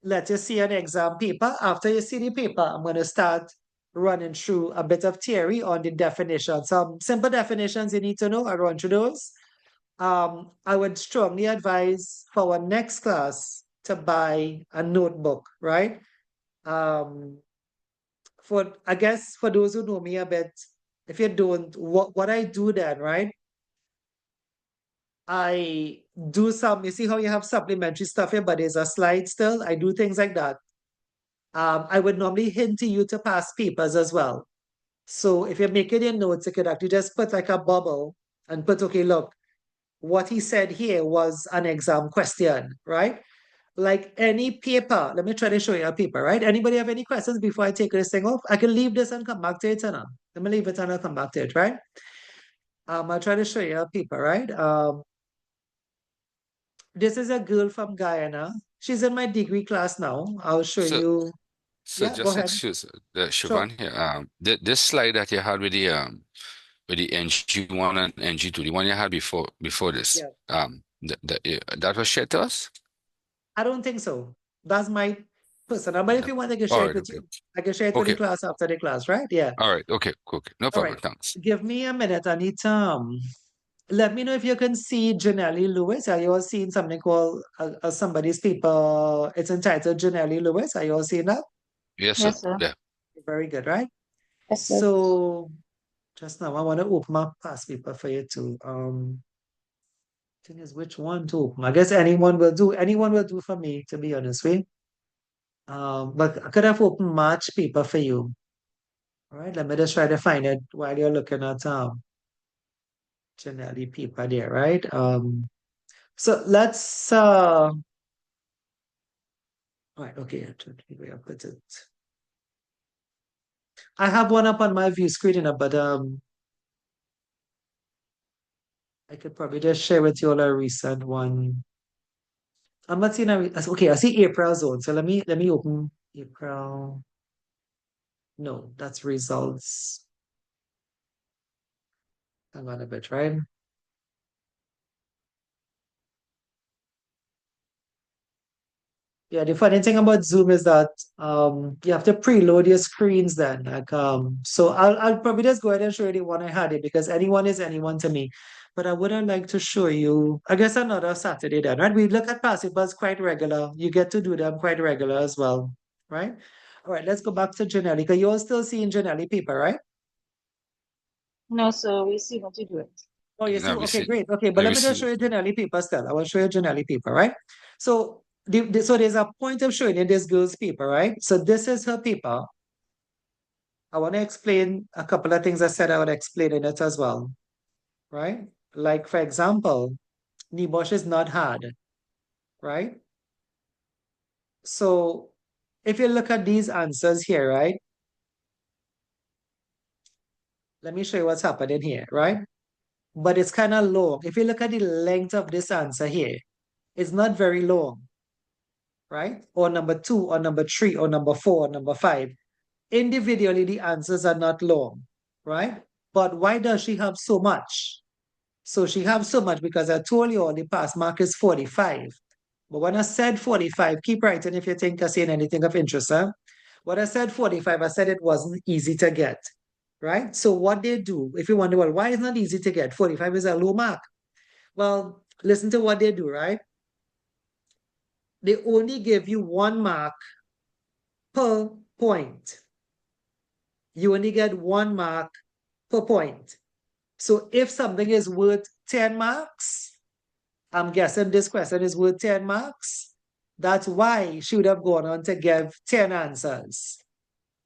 let you see an exam paper. After you see the paper, I'm going to start running through a bit of theory on the definition. Some simple definitions you need to know. I run through those. I would strongly advise for our next class to buy a notebook, right? I guess for those who know me a bit, if you don't, what I do then, right? I do some, you see how you have supplementary stuff here, but there's a slide still. I do things like that. I would normally hint to you to pass papers as well. So if you're making your notes, you could actually just put like a bubble and put, okay, look, what he said here was an exam question, right? Like any paper, let me try to show you a paper, right? Anybody have any questions before I take this thing off? I can leave this and come back to it, Anna. Let me leave it and I'll come back to it, right? I'll try to show you a paper, right? This is a girl from Guyana. She's in my degree class now. I'll show So, you. so Yeah, go just ahead. excuse Sure. Siobhan here. This slide that you had with the NG1 and NG2, the one you had before this, Yeah. that was shared to us? I don't think so. That's my personal. But if you want, I can All share it right, with okay. you. I can share it with the Okay. class after the class, right? Yeah. All right, okay, cool. Okay. No All problem. right. Thanks. Give me a minute. I need to let me know if you can see Janelle Lewis. Are you all seeing something called somebody's paper? It's entitled Janelle Lewis. Are you all seeing that? Yes, sir. Yes, sir. Yeah. Very good, right? Yes, sir. So just now I want to open my past paper for you too. Thing is, which one to open? I guess anyone will do. Anyone will do for me, to be honest with. But I could have opened March paper for you. All right, let me just try to find it while you're looking at Janelle paper there, right? So let's all right, okay, where I put it. I have one up on my view screen, but I could probably just share with you all a recent one. I'm not seeing okay, I see April zone. So let me open April. No, that's results. Hang on a bit, right? Yeah, the funny thing about Zoom is that you have to preload your screens then. Like so I'll probably just go ahead and show you the one I had it because anyone is anyone to me. But I would like to show you, I guess another Saturday then, right? We look at passive buzz quite regular. You get to do them quite regular as well, right? All right, let's go back to Janelli, because you're still seeing Janelli paper, right? No, sir, we see what you do it. Oh, you see, Let me okay, see. great. Okay, but Let let me me just see. show you Janelli paper still. I will show you Janelli paper, right? So so there's a point of showing you this girl's paper, right? So this is her paper. I want to explain a couple of things I said I would explain in it as well, right? Like, for example, NEBOSH is not hard, right? So if you look at these answers here, right? Let me show you what's happening here, right? But it's kind of long. If you look at the length of this answer here, it's not very long, right? Or number 2, or number 3, or number 4, or number 5. Individually, the answers are not long, right? But why does she have so much? So she has so much because I told you all the pass mark is 45. But when I said 45, keep writing if you think I'm saying anything of interest. Huh? When I said 45, I said it wasn't easy to get, right? So what they do, if you wonder, well, why is it not easy to get? 45 is a low mark. Well, listen to what they do, right? They only give you 1 mark per point. You only get 1 mark per point. So if something is worth 10 marks, I'm guessing this question is worth 10 marks. That's why she would have gone on to give 10 answers.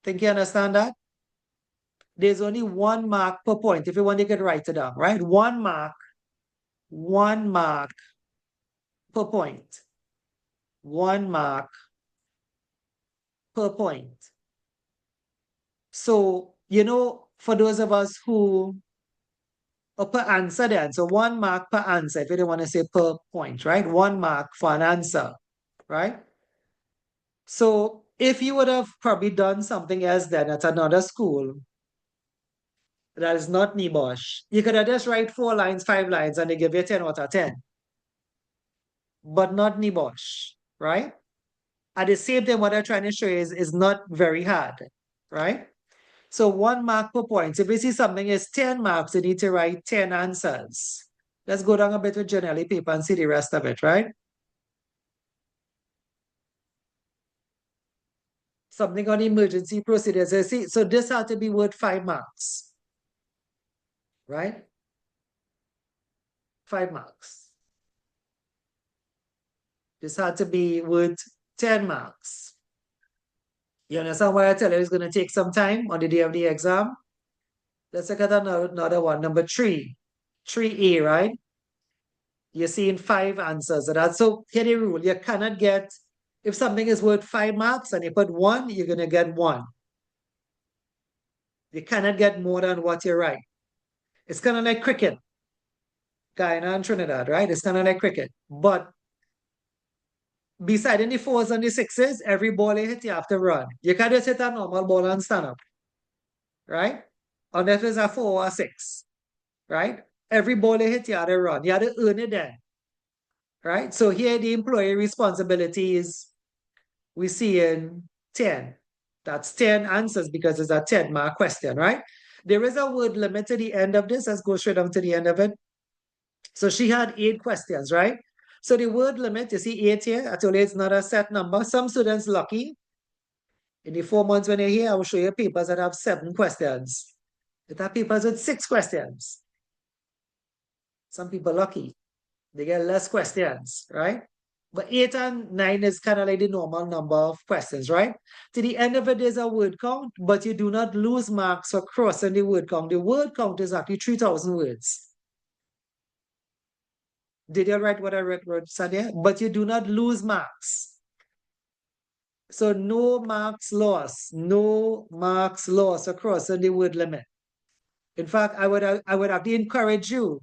Think you understand that? There's only 1 mark per point. If you want, you can write it down, right? 1 mark per point. 1 mark per point. So, for those of us who, or per answer then, so 1 mark per answer, if you don't want to say per point, right? 1 mark for an answer, right? So if you would have probably done something else then at another school that is not NEBOSH, you could have just write 4 lines, 5 lines, and they give you 10 out of 10. But not NEBOSH, right? At the same time, what I'm trying to show you is not very hard, right? So 1 mark per point. If you see something is 10 marks, you need to write 10 answers. Let's go down a bit with Janelli paper and see the rest of it, right? Something on emergency procedures. See, so this had to be worth 5 marks, right? 5 marks. This had to be worth 10 marks. You understand why I tell you it's going to take some time on the day of the exam? Let's look at another one. Number 3. 3A, right? You're seeing 5 answers. So here the rule. You cannot get, if something is worth 5 marks and you put 1, you're going to get 1. You cannot get more than what you write. It's kind of like cricket. Guyana and Trinidad, right? It's kind of like cricket. But beside the 4s and the 6s, every ball you hit, you have to run. You can't just hit a normal ball and stand up, right? Unless it's a 4 or a 6, right? Every ball you hit, you have to run. You have to earn it then, right? So here the employee responsibility is, we see in 10. That's 10 answers because it's a 10-mark question, right? There is a word limit to the end of this. Let's go straight down to the end of it. So she had 8 questions, right? So the word limit, you see 8 here. I told you it's not a set number. Some students lucky. In the 4 months when you're here, I will show you papers that have 7 questions. It have papers with 6 questions. Some people lucky. They get less questions, right? But 8 and 9 is kind of like the normal number of questions, right? To the end of it, there's a word count, but you do not lose marks for crossing the word count. The word count is actually 3,000 words. Did you write what I wrote, Sadia? But you do not lose marks. So no marks lost. No marks lost across the word limit. In fact, I would actually encourage you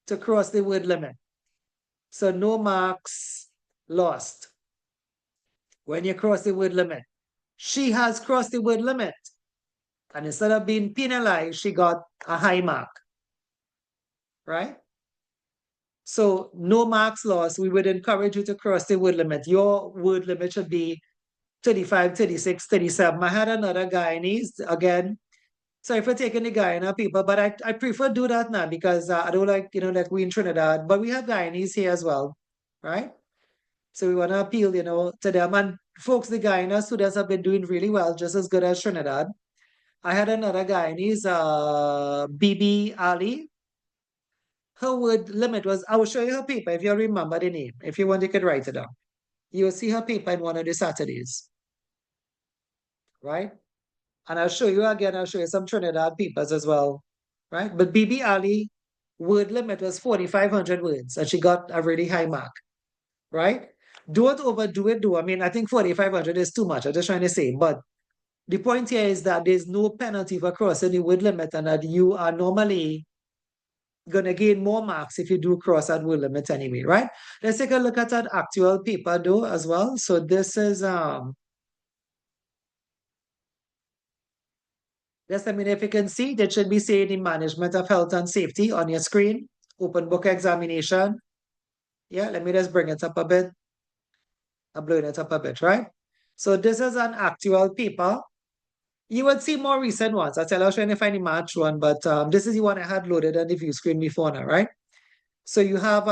to cross the word limit. So no marks lost when you cross the word limit. She has crossed the word limit. And instead of being penalized, she got a high mark. Right? So no marks lost. We would encourage you to cross the word limit. Your word limit should be 35, 36, 37. I had another Guyanese, again, sorry for taking the Guyana people, but I prefer do that now because I don't like, like we in Trinidad, but we have Guyanese here as well, right? So we want to appeal, to them. And folks, the Guyana students have been doing really well, just as good as Trinidad. I had another Guyanese, BB Ali. Her word limit was, I will show you her paper if you remember the name. If you want, you could write it down. You'll see her paper in one of the Saturdays, right? And I'll show you again, I'll show you some Trinidad papers as well, right? But BB Ali, word limit was 4,500 words, and she got a really high mark, right? Don't overdo it, though. I mean, I think 4,500 is too much. I'm just trying to say. But the point here is that there's no penalty for crossing the word limit, and that you are normally going to gain more marks if you do cross that word limit anyway, right? Let's take a look at that actual paper, though, as well. So this is, yes, I mean, if you can see, that should be saying the management of health and safety on your screen, open book examination. Yeah, let me just bring it up a bit. I'm blowing it up a bit, right? So this is an actual paper. You would see more recent ones. I was trying to find the March one, but this is the one I had loaded on the view screen before now, right? So you have,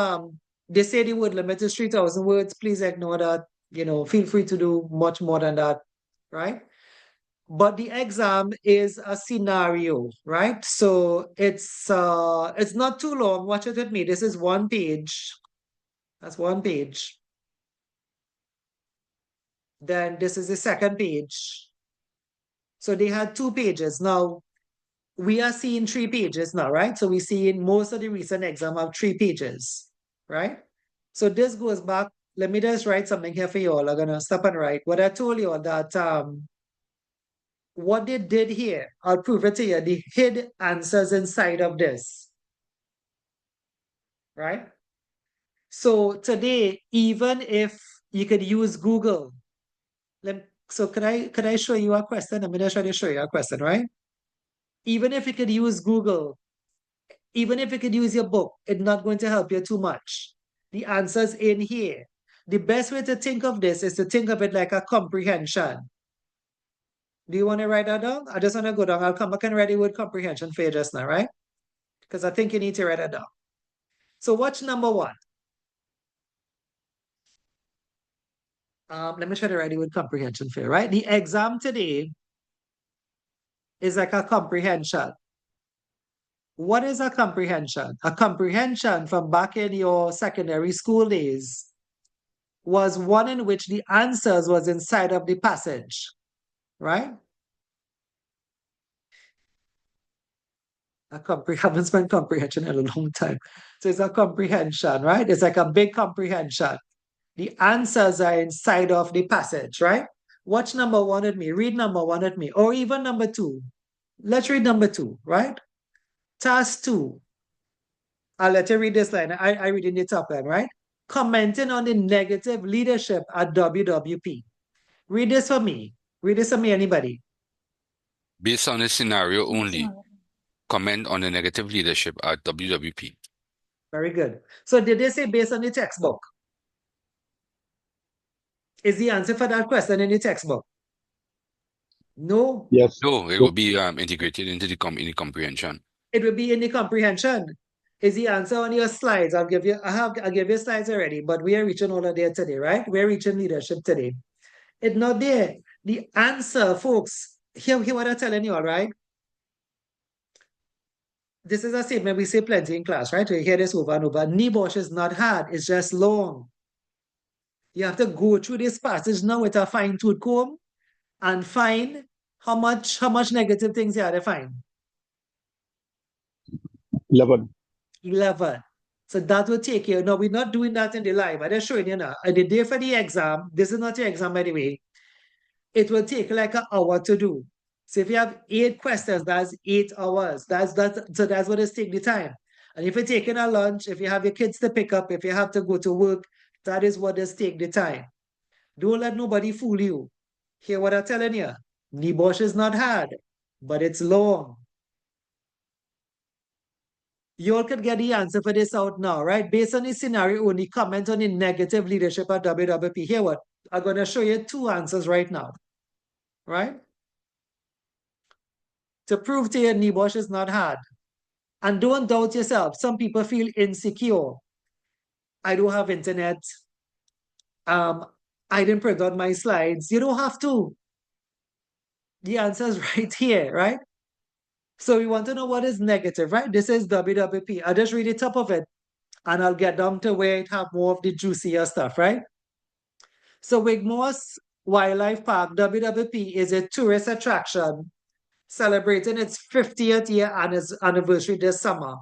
they say the word limit is 3,000 words. Please ignore that. Feel free to do much more than that, right? But the exam is a scenario, right? So it's not too long. Watch it with me. This is one page. That's one page. Then this is the second page. So they had 2 pages. Now we are seeing 3 pages now, right? So we see in most of the recent exam have 3 pages, right? So this goes back. Let me just write something here for you all. I'm gonna stop and write. What I told you all that what they did here, I'll prove it to you. They hid answers inside of this, right? So today, even if you could use Google, so could I show you a question? I'm gonna try to show you a question, right? Even if you could use Google, even if you could use your book, it's not going to help you too much. The answer's in here. The best way to think of this is to think of it like a comprehension. Do you want to write that down? I just want to go down. I'll come back and write the word comprehension for you just now, right? Because I think you need to write it down. So watch number 1. Let me try to write it with comprehension for you, right? The exam today is like a comprehension. What is a comprehension? A comprehension from back in your secondary school days was one in which the answers was inside of the passage, right? I haven't spent comprehension in a long time. So it's a comprehension, right? It's like a big comprehension. The answers are inside of the passage, right? Watch number 1 with me. Read number 1 with me. Or even number 2. Let's read number 2, right? Task 2. I'll let you read this line. I read in the top line, right? Commenting on the negative leadership at WWP. Read this for me. Read this for me, anybody. Based on the scenario only, comment on the negative leadership at WWP. Very good. So did they say based on the textbook? Is the answer for that question in the textbook? No. Yes. No, it will be integrated into the comprehension. It will be in the comprehension. Is the answer on your slides? I'll give you slides already, but we are reaching all of there today, right? We're reaching leadership today. It's not there. The answer, folks, hear what I'm telling you, all right? This is a statement we say plenty in class, right? We hear this over and over. NEBOSH is not hard, it's just long. You have to go through this passage now with a fine-tooth comb and find how much negative things you have to find. 11. 11. So that will take you. No, we're not doing that in the live. I'm just showing you now. The day for the exam, this is not your exam, by the way. It will take like an hour to do. So if you have 8 questions, that's 8 hours. So that's what it's take the time. And if you're taking a lunch, if you have your kids to pick up, if you have to go to work, that is what is take the time. Don't let nobody fool you. Hear what I'm telling you. NEBOSH is not hard, but it's long. You all could get the answer for this out now, right? Based on this scenario, only comment on the negative leadership at WWP. Here what? I'm going to show you two answers right now, right? To prove to you NEBOSH is not hard. And don't doubt yourself. Some people feel insecure. I don't have internet. I didn't print out my slides. You don't have to. The answer is right here, right? So we want to know what is negative, right? This is WWP. I'll just read the top of it and I'll get down to where it have more of the juicier stuff, right? So Wigmore's Wildlife Park, WWP, is a tourist attraction celebrating its 50th year anniversary this summer.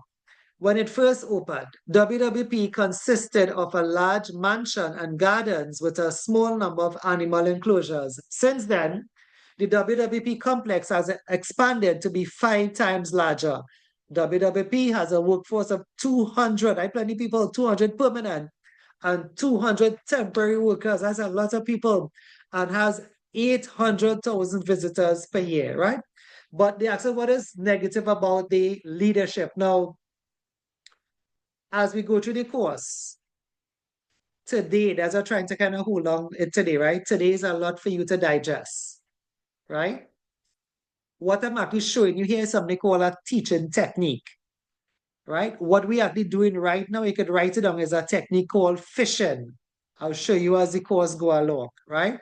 When it first opened, WWP consisted of a large mansion and gardens with a small number of animal enclosures. Since then, the WWP complex has expanded to be 5 times larger. WWP has a workforce of 200, I plenty people, 200 permanent and 200 temporary workers. That's a lot of people, and has 800,000 visitors per year, right? But they ask what is negative about the leadership. Now, as we go through the course, today, as I'm trying to kind of hold on it today, right? Today is a lot for you to digest, right? What I'm actually showing you here is something called a teaching technique, right? What we actually doing right now, you could write it down as a technique called fishing. I'll show you as the course go along, right?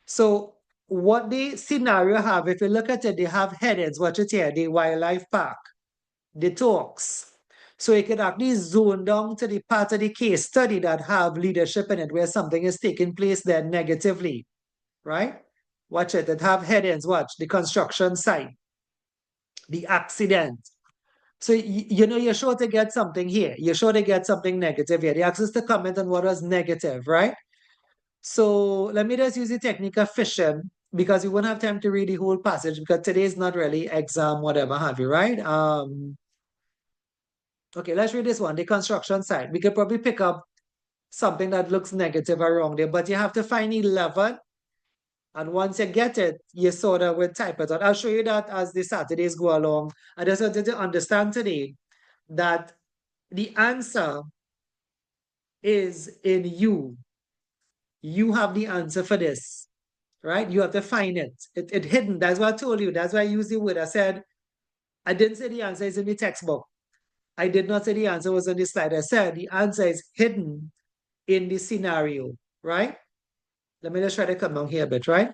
So what the scenario have, if you look at it, they have headings, watch it here, the wildlife park, the talks. So you can actually zone down to the part of the case study that have leadership in it, where something is taking place there negatively, right? Watch it, it have headings, watch, the construction site, the accident. So, you know, you're sure to get something here. You're sure to get something negative here. The access to comment on what was negative, right? So let me just use the technique of fishing because we won't have time to read the whole passage because today is not really exam, whatever have you, right? Okay, let's read this one, the construction site. We could probably pick up something that looks negative around there, but you have to find 11. And once you get it, you sort of will type it out. I'll show you that as the Saturdays go along. I just wanted to understand today that the answer is in you. You have the answer for this, right? You have to find it. It's hidden. That's what I told you. That's why I used the word. I said, I didn't say the answer is in the textbook. I did not say the answer was on the slide. I said the answer is hidden in the scenario, right? Let me just try to come down here a bit, right?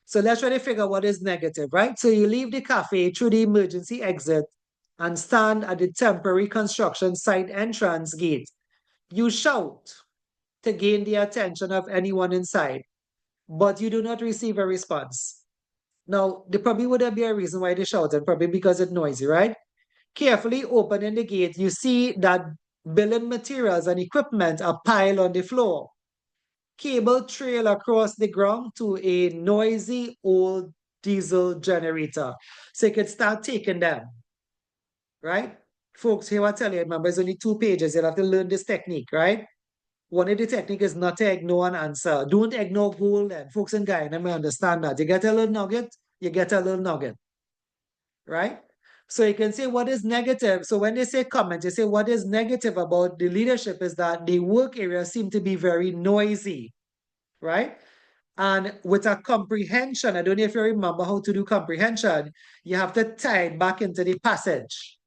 So let's try to figure out what is negative, right? So you leave the cafe through the emergency exit and stand at the temporary construction site entrance gate. You shout to gain the attention of anyone inside, but you do not receive a response. Now, there probably would be a reason why they shouted, probably because it's noisy, right? Carefully opening the gate, you see that building materials and equipment are piled on the floor. Cable trail across the ground to a noisy old diesel generator. So you could start taking them, right? Folks, here I tell you, remember, it's only 2 pages. You'll have to learn this technique, right? One of the technique is not to ignore an answer. Don't ignore gold and folks in Guyana may understand that. You get a little nugget, you get a little nugget, right? So you can say what is negative. So when they say comment, you say what is negative about the leadership is that the work area seem to be very noisy, right? And with a comprehension, I don't know if you remember how to do comprehension, you have to tie it back into the passage,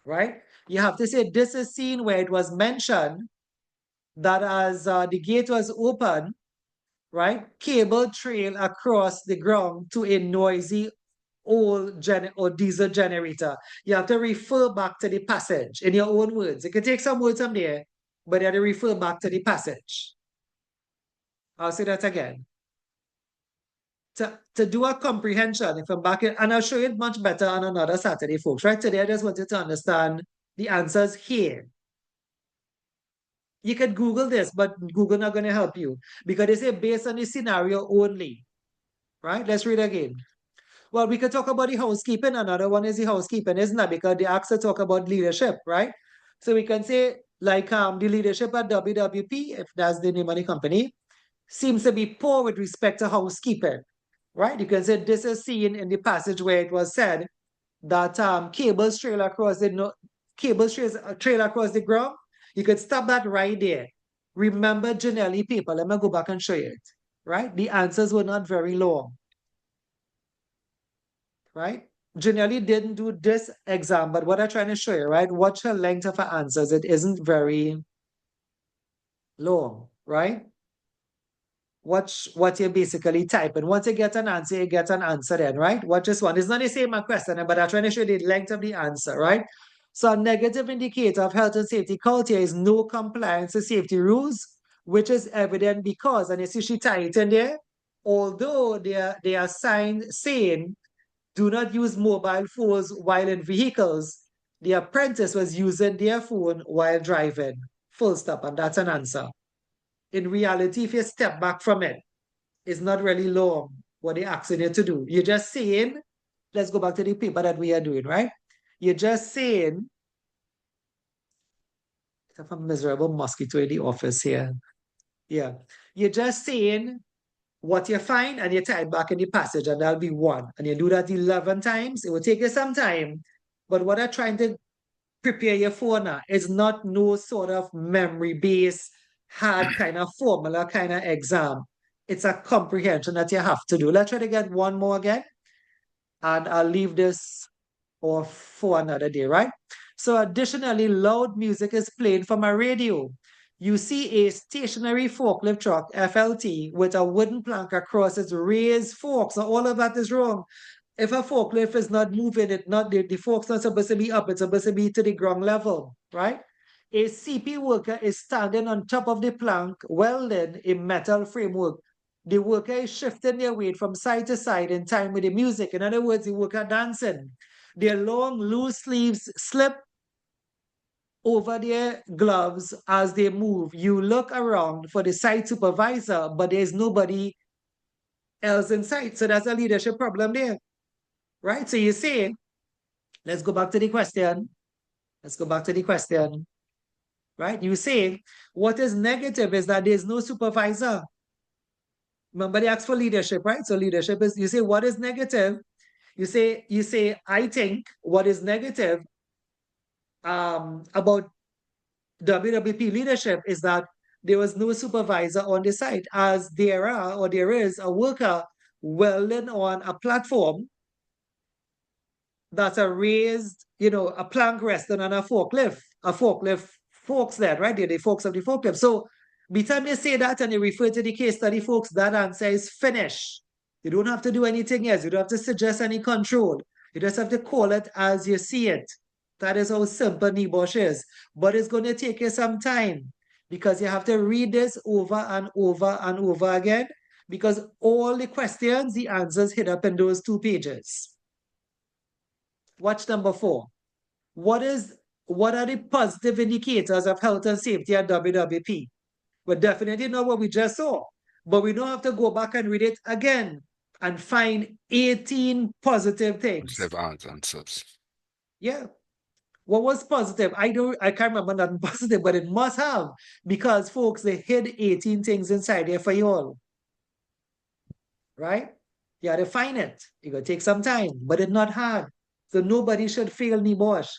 right? You have to say this is scene where it was mentioned that as the gate was open, right, cable trail across the ground to a noisy old or diesel generator. You have to refer back to the passage in your own words. You can take some words from there, but you have to refer back to the passage. I'll say that again. To do a comprehension, if I'm back in, and I'll show you it much better on another Saturday, folks. Right today, I just wanted to understand the answers here. You can Google this, but Google not going to help you because they say based on the scenario only. Right? Let's read again. Well, we could talk about the housekeeping. Another one is the housekeeping, isn't it? Because they asked to talk about leadership, right? So we can say, like the leadership at WWP, if that's the name of the company, seems to be poor with respect to housekeeping, right? You can say this is seen in the passage where it was said that cables trail across the trail across the ground, you could stop that right there. Remember Janelli paper. Let me go back and show you it. Right? The answers were not very long. Right? Janelli didn't do this exam, but what I'm trying to show you, right? Watch her length of her answers. It isn't very long, right? Watch what you basically type. And once you get an answer, you get an answer then, right? Watch this one. It's not the same question, but I'm trying to show you the length of the answer, right? So a negative indicator of health and safety culture is no compliance with safety rules, which is evident because, and you see she tied in there, although they are saying do not use mobile phones while in vehicles, the apprentice was using their phone while driving. Full stop, and that's an answer. In reality, if you step back from it, it's not really long what they're asking you to do. You're just saying, let's go back to the paper that we are doing, right? You're just saying, I have a miserable mosquito in the office here. Yeah. You're just saying what you find and you type back in the passage, and that'll be 1. And you do that 11 times. It will take you some time. But what I'm trying to prepare you for now is not no sort of memory-based, hard kind of formula kind of exam. It's a comprehension that you have to do. Let's try to get one more again. And I'll leave this off for another day, right? So additionally, loud music is played from a radio. You see a stationary forklift truck, FLT, with a wooden plank across its raised forks. So all of that is wrong. If a forklift is not moving, the fork's not supposed to be up, it's supposed to be to the ground level, right? A CP worker is standing on top of the plank, welding a metal framework. The worker is shifting their weight from side to side in time with the music. In other words, the worker dancing. Their long, loose sleeves slip over their gloves as they move. You look around for the site supervisor, but there's nobody else in sight. So that's a leadership problem there, right? So you see, let's go back to the question. Let's go back to the question, right? You say, what is negative is that there's no supervisor. Remember, they asked for leadership, right? So leadership is, you say, what is negative? You say, I think what is negative about WWP leadership is that there was no supervisor on the site, as there is a worker welding on a platform that's a raised, a plank resting on a forklift forks there, right? They're the forks of the forklift. So by the time they say that and they refer to the case study, folks, that answer is finished. You don't have to do anything else. You don't have to suggest any control. You just have to call it as you see it. That is how simple NEBOSH is. But it's going to take you some time because you have to read this over and over and over again because all the questions, the answers hit up in those 2 pages. Watch number 4. What are the positive indicators of health and safety at WWP? Well, definitely not what we just saw, but we don't have to go back and read it again and find 18 positive things. Positive answers. Yeah. What was positive? I can't remember nothing positive, but it must have, because folks, they hid 18 things inside there for you all. Right? You gotta find it. It's gonna take some time, but it's not hard. So nobody should fail NEBOSH.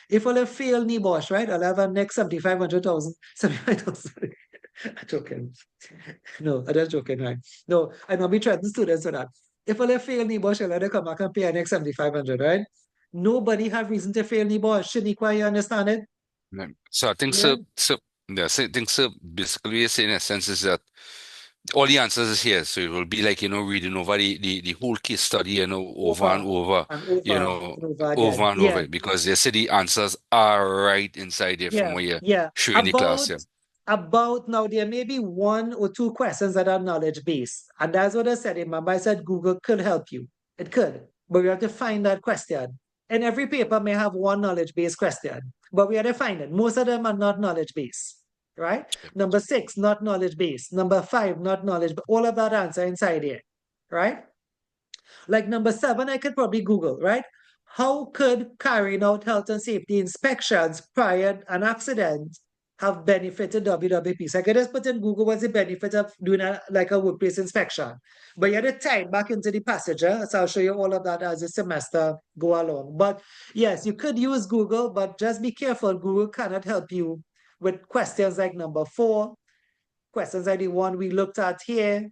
If I'll fail NEBOSH, right, I'll have a next 75,000. I'm joking. No, I'm just joking, right? No, I'm not be threatening students for that. If I'll fail NEBOSH, I'll let them come back and pay an next 7,500, right? Nobody have reason to fail NEBOSH. Shouldn't you understand it? Yeah. So I think Yeah. I think basically you're saying in a sense is that all the answers is here. So it will be like, reading over the whole case study, over and over, and over you and know, over again. over and over, because they say the answers are right inside there from what you're showing the class. Yeah. About now, there may be 1 or 2 questions that are knowledge based. And that's what I said. Remember, I said Google could help you. It could, but we have to find that question. And every paper may have 1 knowledge based question, but we have to find it. Most of them are not knowledge based, right? Number 6, not knowledge based. Number 5, not knowledge, but all of that answer inside here, right? Like number 7, I could probably Google, right? How could carrying out health and safety inspections prior to an accident have benefited WWP. So I could just put in Google what's the benefit of doing like a workplace inspection. But you had to type back into the passage, so I'll show you all of that as the semester go along. But yes, you could use Google, but just be careful. Google cannot help you with questions like number 4, questions like the one we looked at here,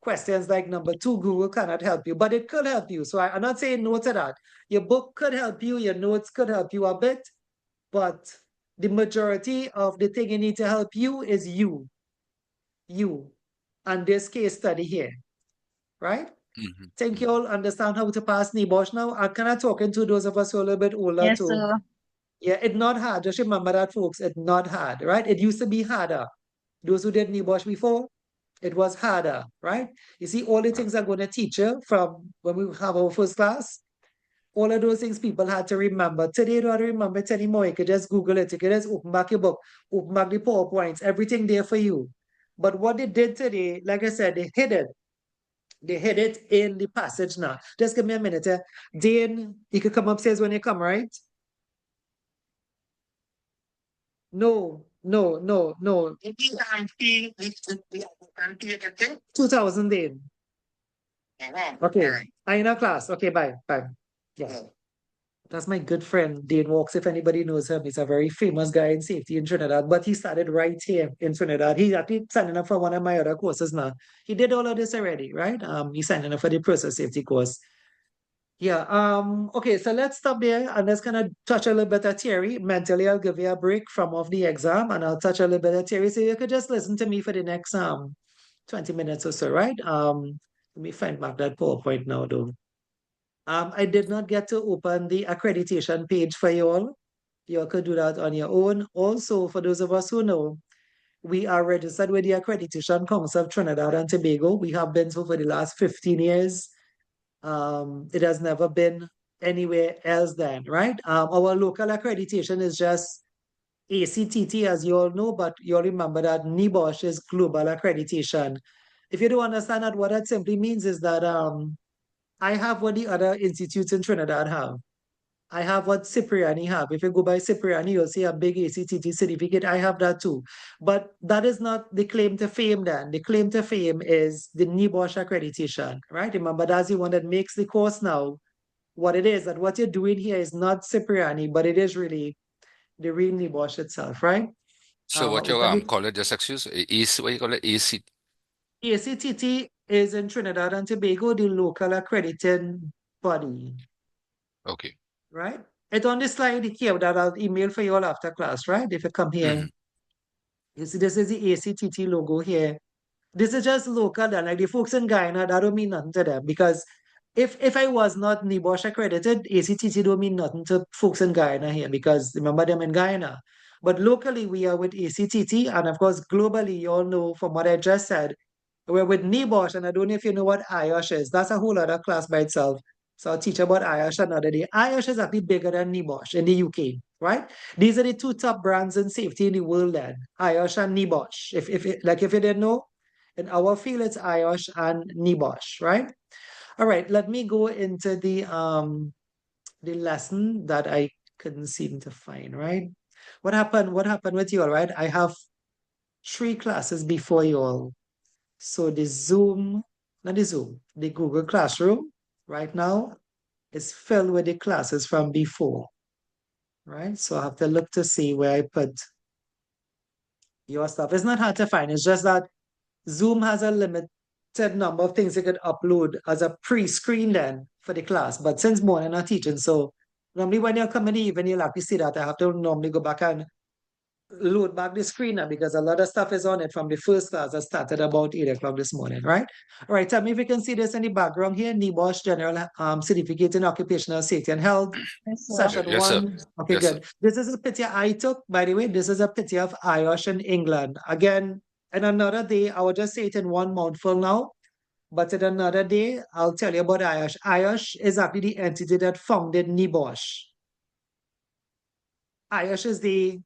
questions like number 2, Google cannot help you, but it could help you. So I'm not saying no to that. Your book could help you, your notes could help you a bit, but the majority of the thing you need to help you is you, and this case study here, right? Think you all understand how to pass NEBOSH now? I'm kind of talking to those of us who are a little bit older Yes, too. sir. Yeah, it's not hard. Just remember that, folks. It's not hard, right? It used to be harder. Those who did NEBOSH before, it was harder, right? You see, all the things I'm going to teach you from when we have our first class, all of those things people had to remember. Today, you don't have to remember it anymore. You could just Google it. You could just open back your book, open back the PowerPoints, everything there for you. But what they did today, like I said, they hid it. They hid it in the passage now. Just give me a minute. Dane, you could come upstairs when you come, right? No, no, no, no. 2000 Dane. Okay. I in a class. Okay, bye. Bye. Yeah. That's my good friend, Dane Walks. If anybody knows him, he's a very famous guy in safety in Trinidad, but he started right here in Trinidad. He's actually signing up for one of my other courses now. He did all of this already, right? He's signing up for the process safety course. Yeah, okay, so let's stop there and let's kind of touch a little bit of theory. Mentally, I'll give you a break from off the exam and I'll touch a little bit of theory. So you could just listen to me for the next 20 minutes or so, right? Let me find back that PowerPoint now, though. I did not get to open the accreditation page for you all. You all could do that on your own. Also, for those of us who know, we are registered with the Accreditation Council of Trinidad and Tobago. We have been so for the last 15 years. It has never been anywhere else then, right? Our local accreditation is just ACTT, as you all know, but you all remember that NEBOSH is global accreditation. If you don't understand that, what that simply means is that I have what the other institutes in Trinidad have. I have what Cipriani have. If you go by Cipriani, you'll see a big ACTT certificate. I have that too. But that is not the claim to fame then. The claim to fame is the NEBOSH accreditation, right? Remember, that's the one that makes the course now what it is. That what you're doing here is not Cipriani, but it is really the real NEBOSH itself, right? So what you call it, just excuse, is what you call it, AC? ACTT is in Trinidad and Tobago, the local accrediting body. Okay. Right? It's on the slide here that I'll email for you all after class, right? If you come here. You see, this is the ACTT logo here. This is just local, then. Like the folks in Guyana, that don't mean nothing to them because if I was not NEBOSH accredited, ACTT don't mean nothing to folks in Guyana here because remember them in Guyana. But locally, we are with ACTT, and of course, globally, you all know from what I just said, we're with NEBOSH, and I don't know if you know what IOSH is. That's a whole other class by itself. So I'll teach about IOSH another day. IOSH is actually bigger than NEBOSH in the UK, right? These are the two top brands in safety in the world then, IOSH and NEBOSH. If you didn't know, in our field, it's IOSH and NEBOSH, right? All right, let me go into the lesson that I couldn't seem to find, right? What happened with you all, right? I have 3 classes before you all. So the Google Classroom right now is filled with the classes from before, right? So I have to look to see where I put your stuff. It's not hard to find. It's just that Zoom has a limited number of things you could upload as a pre-screen then for the class. But since morning I'm teaching, so normally when you're coming in the evening, you'll have to see that I have to normally go back and load back the screen now because a lot of stuff is on it from the first class that started about 8 o'clock this morning, right? All right, tell me if you can see this in the background here, NEBOSH General Certificate in Occupational Safety and Health, Yes, sir. session Yes, sir. 1. Okay, Yes, good. This is a picture I took, by the way. This is a picture of IOSH in England. Again, in another day, I will just say it in one mouthful now, but in another day, I'll tell you about IOSH. IOSH is actually the entity that founded NEBOSH. IOSH is the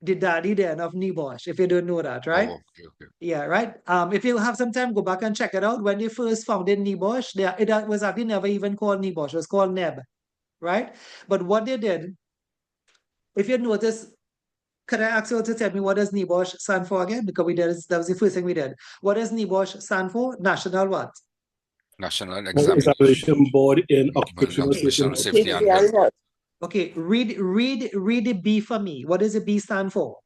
daddy then of NEBOSH, if you don't know that, right? Oh, okay. Yeah, right. If you have some time, go back and check it out. When they first founded NEBOSH, it was actually never even called NEBOSH, it was called NEB, right? But what they did, if you notice, Could I ask you to tell me what does NEBOSH stand for again? Because that was the first thing we did. What does NEBOSH stand for? National what? National Examination Board in Occupational Occupational Safety. Safety and Health. Okay, read the B for me. What does the B stand for?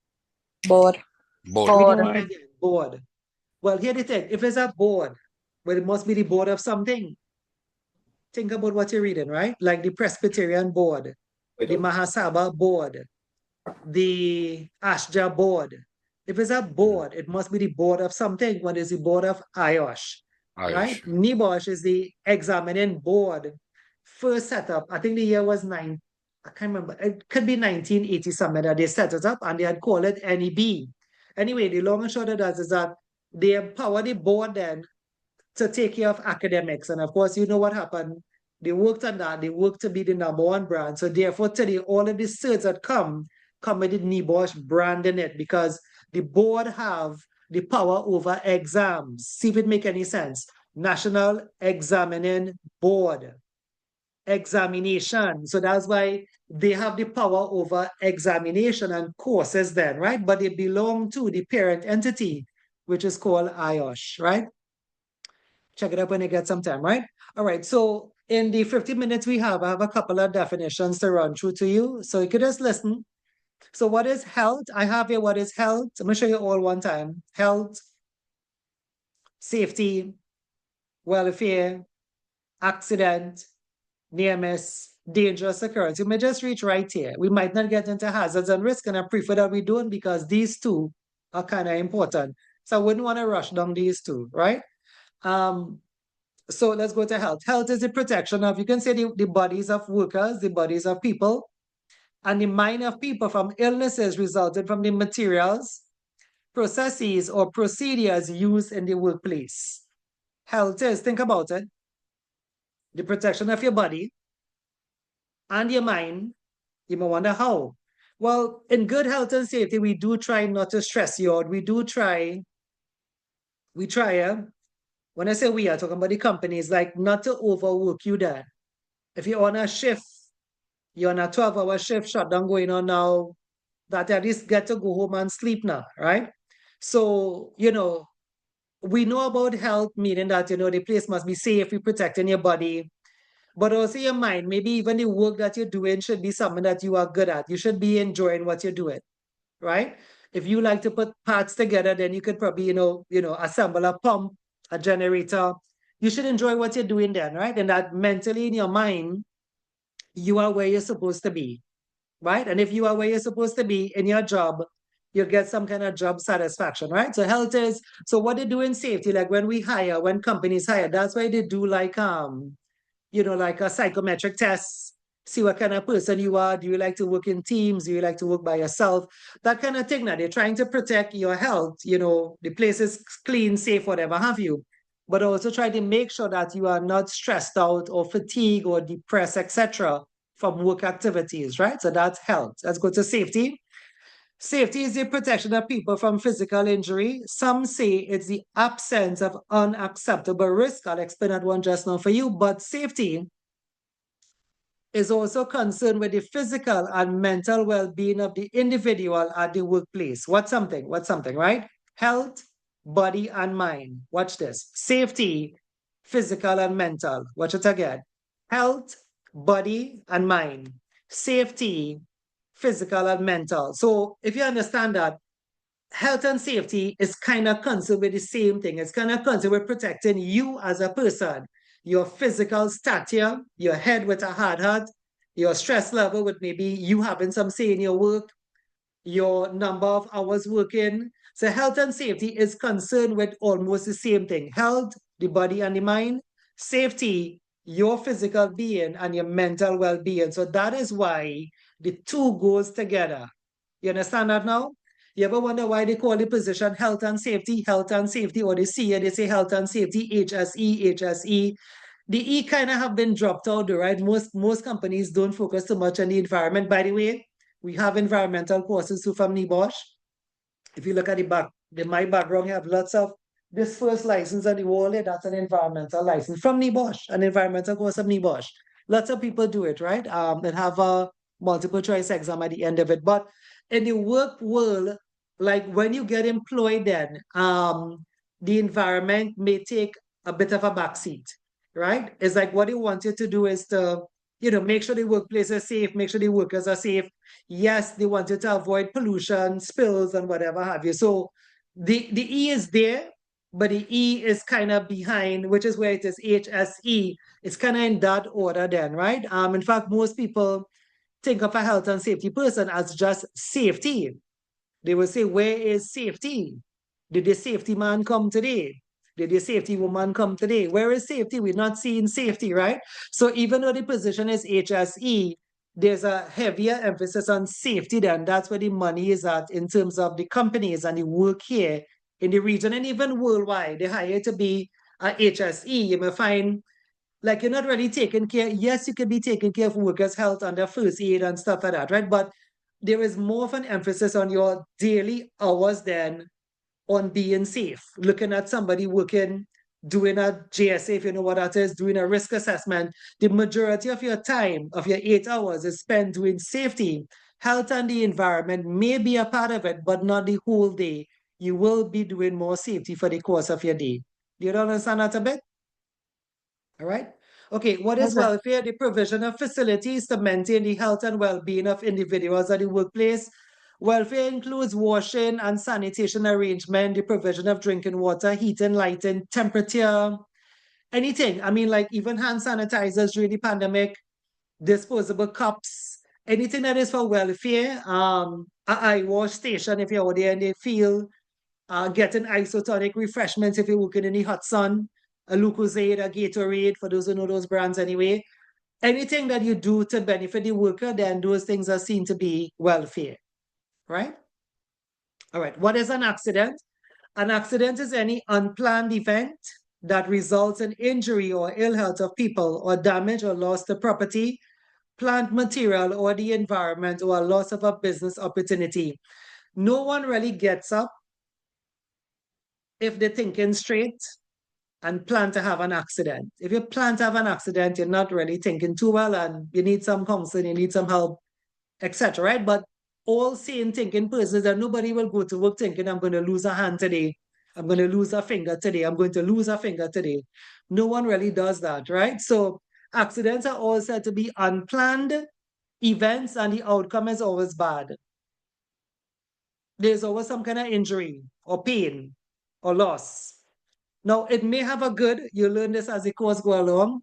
Board. Board. Read it Board. for me again. Board. Well, here the thing. If it's a board, well, it must be the board of something. Think about what you're reading, right? Like the Presbyterian board, the Mahasabha board, the Ashja board. If it's a board, it must be the board of something. What is the board of IOSH? Right? NEBOSH is the examining board. First setup, I think the year was I can't remember. It could be 1980 somewhere that they set it up and they had called it NEB. Anyway, the long and short of that is that they empower the board then to take care of academics. And of course, you know what happened. They worked on that. They worked to be the #1 brand. So therefore, today, all of the certs that come with the NEBOSH brand in it because the board have the power over exams. See if it make any sense. National Examining Board. Examination. So that's why they have the power over examination and courses then, right? But they belong to the parent entity, which is called IOSH, right? Check it out when you get some time, right? All right, so in the 50 minutes we have, I have a couple of definitions to run through to you. So you could just listen. So what is health? I have here what is health. I'm going to show you all one time. Health, safety, welfare, accident, near miss, dangerous occurrence. You may just reach right here. We might not get into hazards and risk, and I prefer that we don't because these two are kind of important. So I wouldn't want to rush down these two, right? So let's go to health. Health is the protection of, you can say the bodies of workers, the bodies of people, and the mind of people from illnesses resulted from the materials, processes, or procedures used in the workplace. Health is, think about it, the protection of your body and your mind. You may wonder how. Well, in good health and safety, we do try not to stress you out. We try, when I say we are talking about the companies, like not to overwork you there. If you're on a shift, you're on a 12-hour shift shutdown going on now, that at least get to go home and sleep now, right? So, we know about health, meaning that, the place must be safe, you're protecting your body, but also your mind. Maybe even the work that you're doing should be something that you are good at. You should be enjoying what you're doing, right? If you like to put parts together, then you could probably, assemble a pump, a generator. You should enjoy what you're doing then, right? And that mentally in your mind, you are where you're supposed to be, right? And if you are where you're supposed to be in your job, you'll get some kind of job satisfaction, right? So health is, so what they do in safety, like when companies hire, that's why they do like like a psychometric test, see what kind of person you are. Do you like to work in teams? Do you like to work by yourself? That kind of thing. Now they're trying to protect your health, the place is clean, safe, whatever have you, but also try to make sure that you are not stressed out or fatigued or depressed, etc., from work activities, right? So that's health. Let's go to safety. Safety is the protection of people from physical injury. Some say it's the absence of unacceptable risk. I'll explain that one just now for you. But safety is also concerned with the physical and mental well-being of the individual at the workplace. What's something, right? Health, body, and mind. Watch this. Safety, physical and mental. Watch it again. Health, body, and mind. Safety, physical and mental. So if you understand that, health and safety is kind of concerned with the same thing. It's kind of concerned with protecting you as a person, your physical stature, your head with a hard hat, your stress level with maybe you having some say in your work, your number of hours working. So health and safety is concerned with almost the same thing. Health, the body and the mind. Safety, your physical being and your mental well-being. So that is why the two goes together. You understand that now? You ever wonder why they call the position health and safety, or they see it, they say health and safety, HSE. The E kind of have been dropped out, though, right? Most companies don't focus too much on the environment. By the way, we have environmental courses too from NEBOSH. If you look at my background, you have lots of this first license on the wall there, that's an environmental license from NEBOSH, an environmental course of NEBOSH. Lots of people do it, right? And have a multiple choice exam at the end of it. But in the work world, like when you get employed, then the environment may take a bit of a backseat, right? It's like what they want you to do is to, make sure the workplace is safe, make sure the workers are safe. Yes, they want you to avoid pollution, spills, and whatever have you. So the E is there, but the E is kind of behind, which is where it is HSE. It's kind of in that order then, right? In fact, most people think of a health and safety person as just safety. They will say, where is safety? Did the safety man come today? Did the safety woman come today? Where is safety? We're not seeing safety, right? So even though the position is HSE, there's a heavier emphasis on safety then. That's where the money is at in terms of the companies and the work here in the region and even worldwide. They hire to be a HSE. You may find like you're not really taking care. Yes, you could be taking care of workers' health under first aid and stuff like that, right? But there is more of an emphasis on your daily hours than on being safe. Looking at somebody working, doing a GSA, if you know what that is, doing a risk assessment. The majority of your time, of your 8 hours, is spent doing safety. Health and the environment may be a part of it, but not the whole day. You will be doing more safety for the course of your day. Do you understand that a bit? All right. Okay, what is Okay. welfare? The provision of facilities to maintain the health and well-being of individuals at the workplace. Welfare includes washing and sanitation arrangement, the provision of drinking water, heating, lighting, temperature, anything. I mean, like even hand sanitizers during the pandemic, disposable cups, anything that is for welfare. A eye wash station if you're out there and they feel getting isotonic refreshments if you're working in the hot sun, a Lucozade, a Gatorade, for those who know those brands anyway. Anything that you do to benefit the worker, then those things are seen to be welfare, right? All right, what is an accident? An accident is any unplanned event that results in injury or ill health of people or damage or loss to property, plant material, or the environment, or a loss of a business opportunity. No one really gets up if they're thinking straight and plan to have an accident. If you plan to have an accident, you're not really thinking too well and you need some counseling, you need some help, etc. Right? But all sane thinking persons that nobody will go to work thinking, I'm going to lose a hand today. I'm going to lose a finger today. I'm going to lose a finger today. No one really does that, right? So accidents are all said to be unplanned events and the outcome is always bad. There's always some kind of injury or pain or loss. Now, it may have a good, you learn this as the course go along.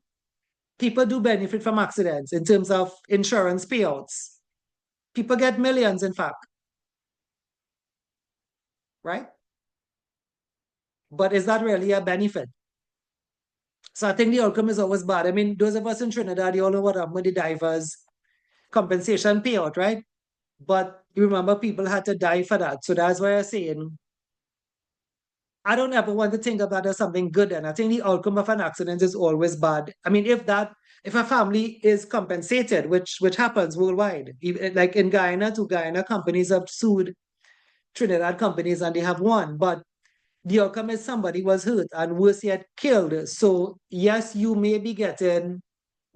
People do benefit from accidents in terms of insurance payouts. People get millions, in fact. Right? But is that really a benefit? So I think the outcome is always bad. I mean, those of us in Trinidad, you all know what happened with the divers compensation payout, right? But you remember people had to die for that. So that's why I'm saying I don't ever want to think of that as something good. And I think the outcome of an accident is always bad. I mean, if a family is compensated, which happens worldwide, like in Guyana, 2 Guyana companies have sued Trinidad companies and they have won. But the outcome is somebody was hurt and worse yet killed. So yes, you may be getting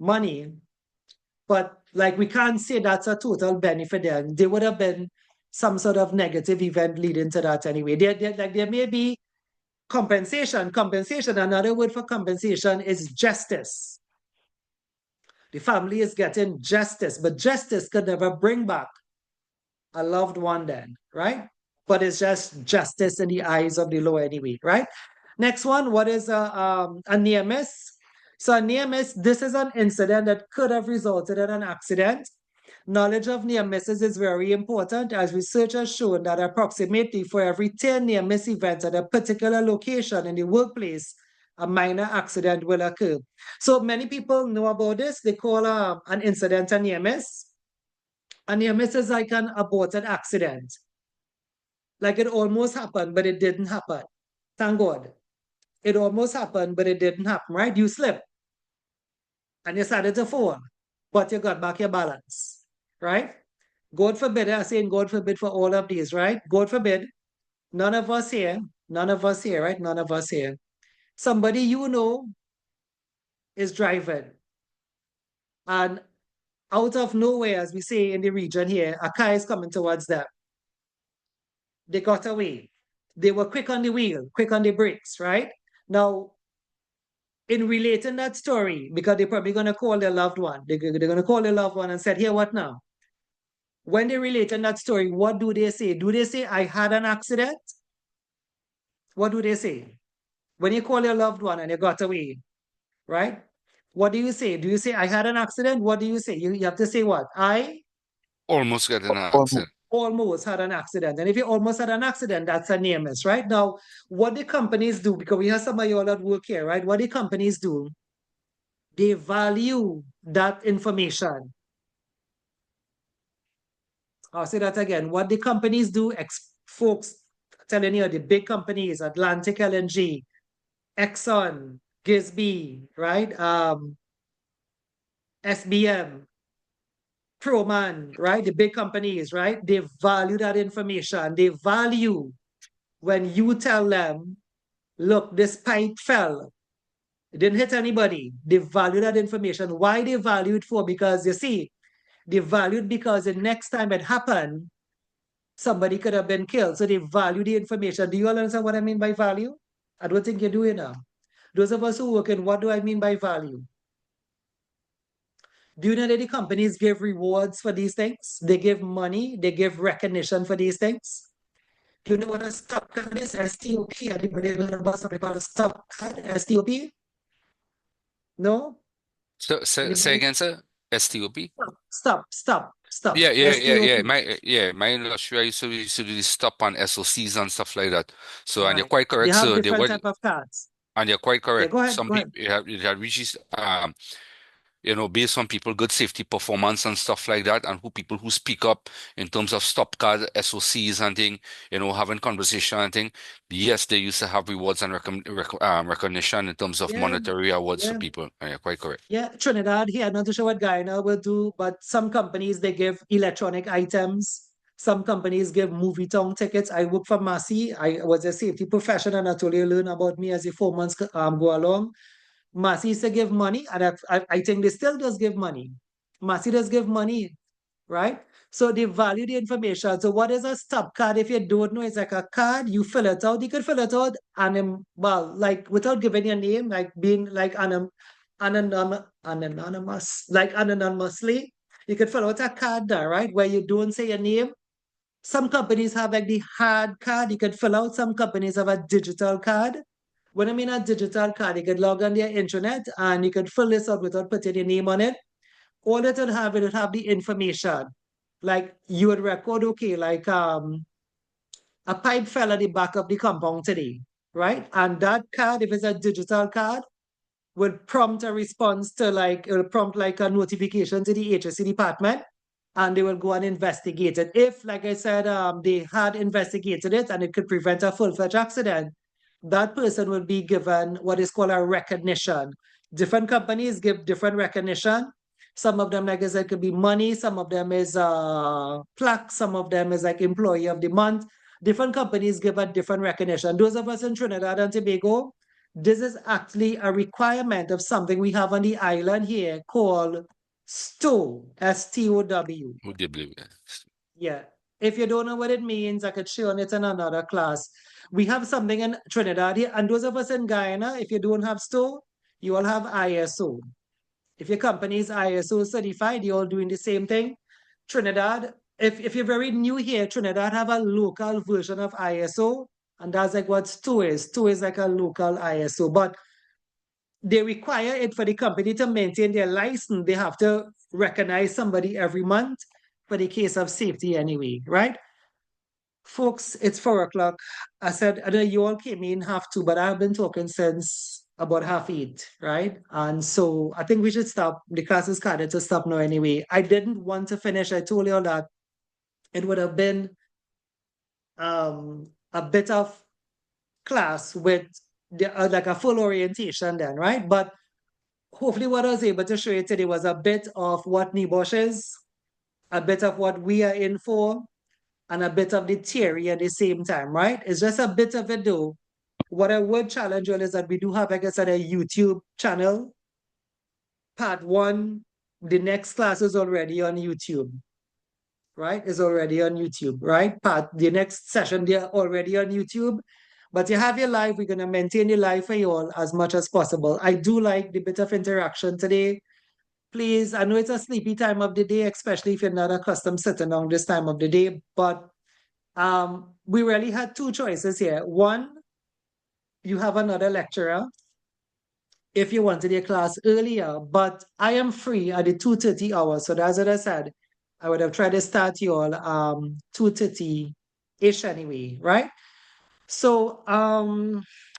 money, but like we can't say that's a total benefit then. There would have been some sort of negative event leading to that anyway. There may be compensation. Another word for compensation is justice. The family is getting justice, but justice could never bring back a loved one then, right? But it's just justice in the eyes of the law anyway, right? Next one, what is a near miss? So a near miss, this is an incident that could have resulted in an accident. Knowledge of near misses is very important as research has shown that approximately for every 10 near miss events at a particular location in the workplace, a minor accident will occur. So many people know about this. They call an incident a near miss. A near miss is like an aborted accident. Like it almost happened, but it didn't happen. Thank God. It almost happened, but it didn't happen, right? You slipped and you started to fall, but you got back your balance, right? God forbid, I'm saying God forbid for all of these, right? God forbid, none of us here, right? None of us here. Somebody you know is driving and out of nowhere, as we say in the region here, a car is coming towards them. they got away. They were quick on the wheel, quick on the brakes, right? Now, in relating that story, because they're probably going to call their loved one, they're going to call their loved one and said, here, what now? When they relating that story, what do they say? Do they say, I had an accident? What do they say? When you call your loved one and you got away, right? What do you say? Do you say, I had an accident? What do you say? You have to say what? I Almost got in an accident. almost had an accident. And if you almost had an accident, that's a near miss, right? Now, what the companies do, because we have some of you all that work here, right? What the companies do, they value that information. I'll say that again. What the companies do, folks telling you, the big companies, Atlantic LNG, Exxon, Gisby, right? SBM, Proman, right? The big companies, right? They value that information. They value when you tell them, look, this pipe fell. It didn't hit anybody. They value that information. Why they value it for? Because you see, they value it because the next time it happened, somebody could have been killed. So they value the information. Do you all understand what I mean by value? I don't think you do it now. Those of us who work in, what do I mean by value? Do you know that the companies give rewards for these things? They give money, they give recognition for these things. Do you know what a stop card is? STOP. Anybody learn about something called a stop card? STOP? No? So say again, sir. STOP? Stop. Yeah. STOP. My industry, I used to do the stop on SOCs and stuff like that. So, and you're Right. quite They correct, have sir. different type of cards. And you're quite Yeah, correct. go ahead. Some people, it had reaches, based on people, good safety performance and stuff like that, and people who speak up in terms of stop card, SOCs and thing, having conversation and thing. Yes, they used to have rewards and recognition in terms of Yeah, monetary awards to yeah. people. And you're quite correct. Yeah, Trinidad here, not too sure what Guyana will do, but some companies, they give electronic items. Some companies give movie town tickets. I work for Massey. I was a safety professional, and I told you learn about me as the 4 months go along. Massey used to give money, and I think they still does give money. Massey does give money, right? So they value the information. So what is a stop card? If you don't know, it's like a card, you fill it out. You could fill it out and like without giving your name, like being like anonymous, like anonymously. You could fill out a card there, right? Where you don't say your name. Some companies have like the hard card you could fill out. Some companies have a digital card. When I mean a digital card, you could log on their internet and you could fill this out without putting your name on it. All it would have the information. Like you would record, okay, like a pipe fell at the back of the compound today, right? And that card, if it's a digital card, would prompt a response to like, it will prompt like a notification to the HSC department, and they will go and investigate it. If, like I said, they had investigated it and it could prevent a full-fledged accident, that person will be given what is called a recognition. Different companies give different recognition. Some of them, like I said, could be money. Some of them is plaque. Some of them is like employee of the month. Different companies give a different recognition. Those of us in Trinidad and Tobago, this is actually a requirement of something we have on the island here called STOW, S-T-O-W. Who do you believe? Yeah. If you don't know what it means, I could show on it in another class. We have something in Trinidad here, and those of us in Guyana, if you don't have STOW, you all have ISO. If your company is ISO certified, you're all doing the same thing. Trinidad, if you're very new here, Trinidad have a local version of ISO, and that's like what STOW is. STOW is like a local ISO, but they require it for the company to maintain their license. They have to recognize somebody every month for the case of safety anyway, right? Folks, it's 4 o'clock. I said, I know you all came in 7:30, but I've been talking since about 7:30, right? And so I think we should stop. The class is kind of to stop now anyway. I didn't want to finish. I told you all that it would have been a bit of class with like a full orientation then, right? But hopefully what I was able to show you today was a bit of what NEBOSH is, a bit of what we are in for, and a bit of the theory at the same time, right? It's just a bit of it though. What I would challenge you is that we do have, like I said, a YouTube channel. Part 1, the next class is already on YouTube. right, is already on YouTube, right? The next session, they're already on YouTube. But you have your live, we're going to maintain your live for you all as much as possible. I do like the bit of interaction today. Please, I know it's a sleepy time of the day, especially if you're not accustomed sitting down this time of the day, but we really had two choices here. One, you have another lecturer if you wanted your class earlier, but I am free at the 2:30 hours. So that's what I said. I would have tried to start you all 2:30-ish anyway, right? So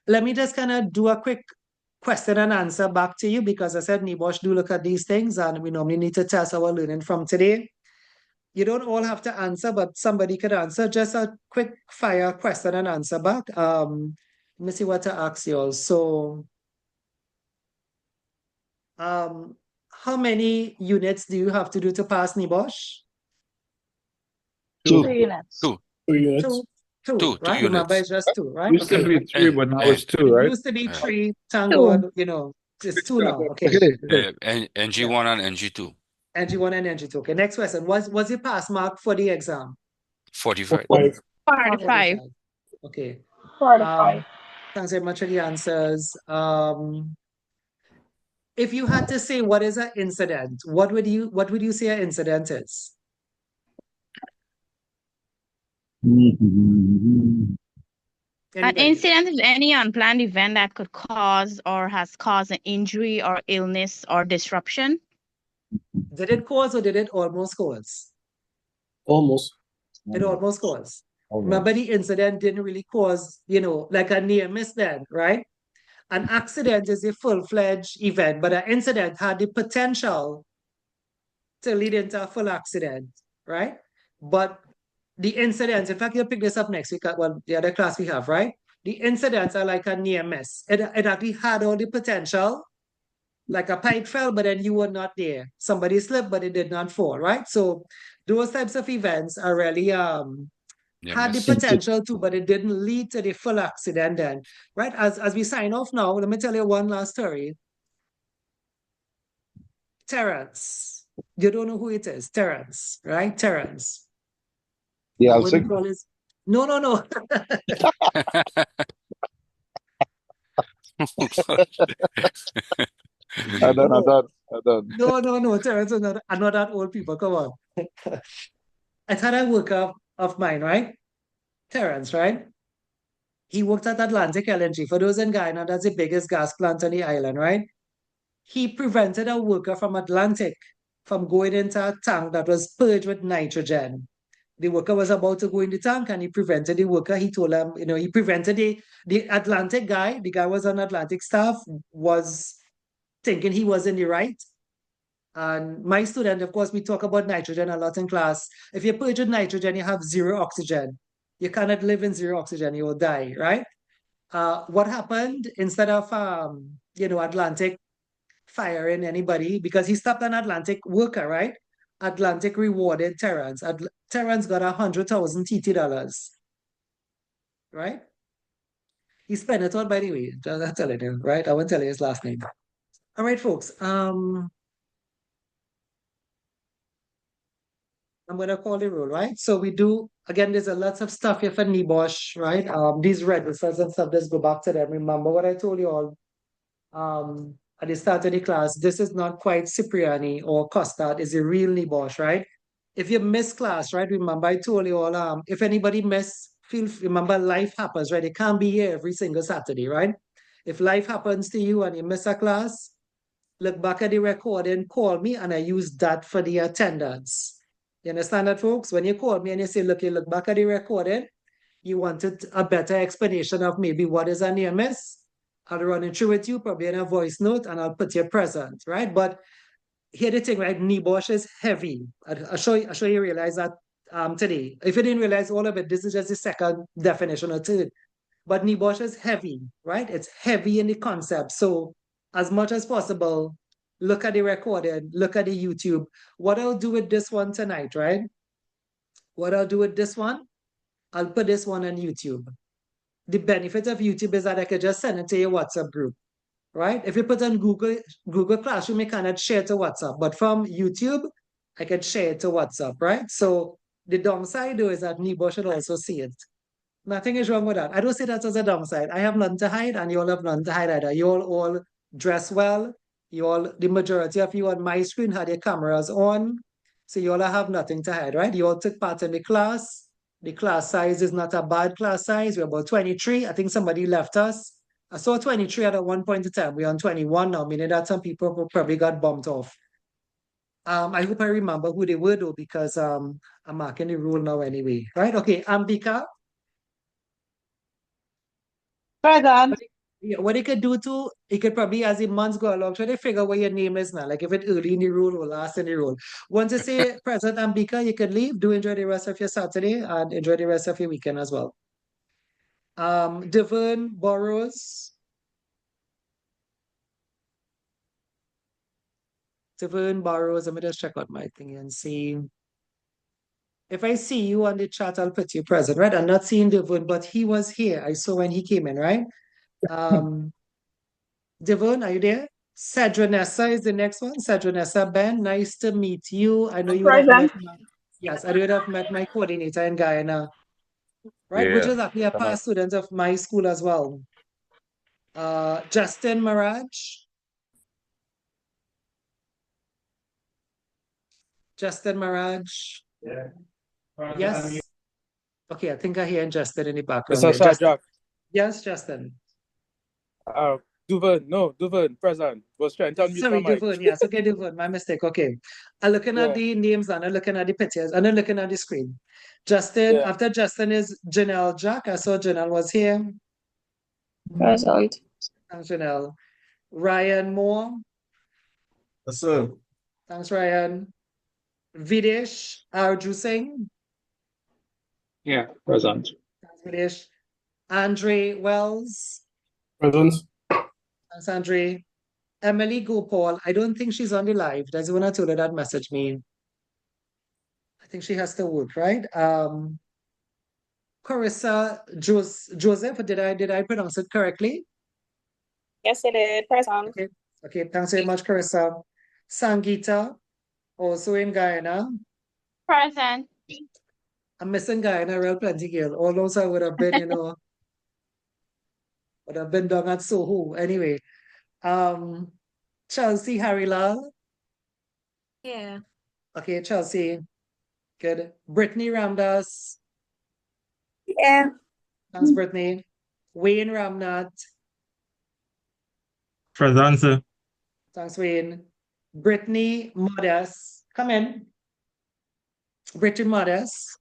let me just kind of do a quick question and answer back to you because I said NEBOSH do look at these things and we normally need to test our learning from today. You don't all have to answer, but somebody could answer. Just a quick fire question and answer back. Let me see what to ask you all. So how many units do you have to do to pass NEBOSH? 2 units. 2. 2 units. Two, right? units. Remember, it's just 2, right? Used to be 3, but now it's 2, It right? used to be 3, thank 2. God, it's 2 now. Okay. NG1 and NG2. NG1 and NG2. Okay, next question. What's your pass mark for the exam? 45. 45. Okay. 45. Thanks very much for the answers. If you had to say what is an incident, what would you say an incident is? An Anybody? incident is any unplanned event that could cause or has caused an injury or illness or disruption. Did it cause or did it almost cause? Almost. It almost caused. Remember, the incident didn't really cause, like a near miss then, right? An accident is a full-fledged event, but an incident had the potential to lead into a full accident, right? But the incidents, in fact, you'll pick this up next week at the other class we have, right? The incidents are like a near miss. It actually had all the potential, like a pipe fell, but then you were not there. Somebody slipped, but it did not fall, right? So those types of events are really had the potential to, but it didn't lead to the full accident then, right? As we sign off now, let me tell you one last story. Terrence. You don't know who it is. Terrence, right? Terrence. Yeah, I I'll wouldn't sing. call his... No. I done. No, Terrence is not, I'm not that old people. Come on. I had a worker of mine, right? Terrence, right? He worked at Atlantic LNG. For those in Guyana, that's the biggest gas plant on the island, right? He prevented a worker from Atlantic from going into a tank that was purged with nitrogen. The worker was about to go in the tank and he prevented the worker. He told him, he prevented the Atlantic guy. The guy was on Atlantic staff, was thinking he was in the right. And my student, of course, we talk about nitrogen a lot in class. If you purge with nitrogen, you have zero oxygen. You cannot live in zero oxygen, you will die, right? What happened instead of, Atlantic firing anybody, because he stopped an Atlantic worker, right? Atlantic rewarded Terrence. Terrence got $100,000 TT, right? He spent it all, by the way. I'm telling you, right? I won't tell you his last name. All right, folks. I'm gonna call the roll, right? So we do, again, there's a lots of stuff here for NEBOSH, right? These registers and stuff, let's go back to them. Remember what I told you all at the start of the class. This is not quite Cipriani or Costard, it's a real NEBOSH, right? If you miss class, right? Remember I told you all, if anybody remember life happens, right? It can't be here every single Saturday, right? If life happens to you and you miss a class, look back at the recording, call me, and I use that for the attendance. You understand that, folks? When you call me and you say, look, you look back at the recording, you wanted a better explanation of maybe what is a near miss, I'll run it through with you, probably in a voice note, and I'll put you present, right? But here the thing, right? NEBOSH is heavy. I'll show you realize that today. If you didn't realize all of it, this is just the second definition or third. But NEBOSH is heavy, right? It's heavy in the concept. So as much as possible, look at the recording, look at the YouTube. What I'll do with this one tonight, right? What I'll do with this one, I'll put this one on YouTube. The benefit of YouTube is that I could just send it to your WhatsApp group, right? If you put on Google Classroom, you cannot share to WhatsApp, but from YouTube, I can share it to WhatsApp, right? So The downside though is that NEBOSH should also see it. Nothing is wrong with that. I don't see that as a downside. I have none to hide, and you all have none to hide either. You all dress well. You all, the majority of you on my screen had your cameras on. So you all have nothing to hide, right? You all took part in the class. The class size is not a bad class size. We're about 23. I think somebody left us. I saw 23 at one point in time. We're on 21 now, meaning that some people probably got bumped off. I hope I remember who they were though, because I'm marking the rule now anyway. Right? Okay, Ambika. Present. Yeah, what he could do too, he could probably, as the months go along, try to figure what your name is now. Like if it early in the rule or last in the rule. Once you say President Ambika, you can leave. Do enjoy the rest of your Saturday and enjoy the rest of your weekend as well. Devon Burrows. Devon Burrows. Let me just check out my thing and see. If I see you on the chat, I'll put you present, right? I'm not seeing Devon, but he was here. I saw when he came in, right? Devon, are you there? Cedronessa is the next one. Cedronessa Ben, nice to meet you. I know you would have met yes, I would have met my coordinator in Guyana, right? Which is actually a past student of my school as well. Justin Maraj. Justin Maraj. Yeah. Yes. Okay, I think I hear Justin in the background. Mr. there. Shadrach. Yes, Justin. Duvern, present. Was trying to unmute Sorry, my mic. Devon. Yes, okay, Devon. My mistake. Okay. I'm looking at the names and I'm looking at the pictures and I'm looking at the screen. Justin, after Justin is Janelle Jack. I saw Janelle was here. Present. Thanks, Janelle. Ryan Moore. Yes, sir. Thanks, Ryan. Videsh Arju Singh. Yeah, present. Thanks, Videsh. Andre Wells. Present. Thanks, Andre. Emily Gopal. I don't think she's on the live. That's the one I told her that messaged me. I think she has to work, right? Carissa Joseph, did I pronounce it correctly? Yes, it is. Present. Okay, thanks very much, Carissa. Sangita, also in Guyana. Present. I'm missing Guyana real plenty, girl. All those I would have been, would have been down at Soho. Anyway, Chelsea Harilal. Yeah. Okay, Chelsea. Good. Brittany Ramdas. Yeah. Thanks, Brittany. Wayne Ramnath. Present, sir. Thanks, Wayne. Brittany Modest. Come in. Brittany Modest.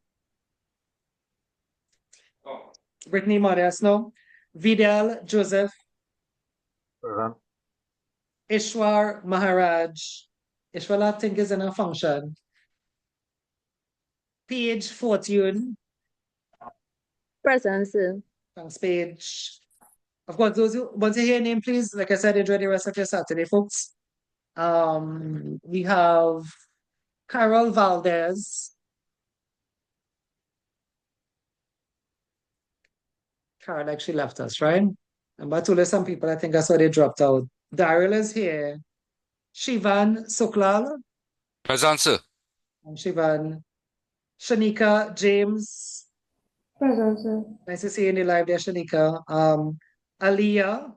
Brittany Modest, no. Vidal Joseph. Present. Ishwar Maharaj. Ishwar, I think, is in a function. Paige Fortune. Present, sir. Thanks, Paige. Of course, those who want to hear your name, please, like I said, enjoy the rest of your Saturday, folks. We have Carol Valdez. Carol actually left us, right? And I told her some people, I think I saw they dropped out. Daryl is here. Shivan Suklal. Present, sir. And Shivan. Shanika James. Present, sir. Nice to see you in the live there, Shanika. Aliyah.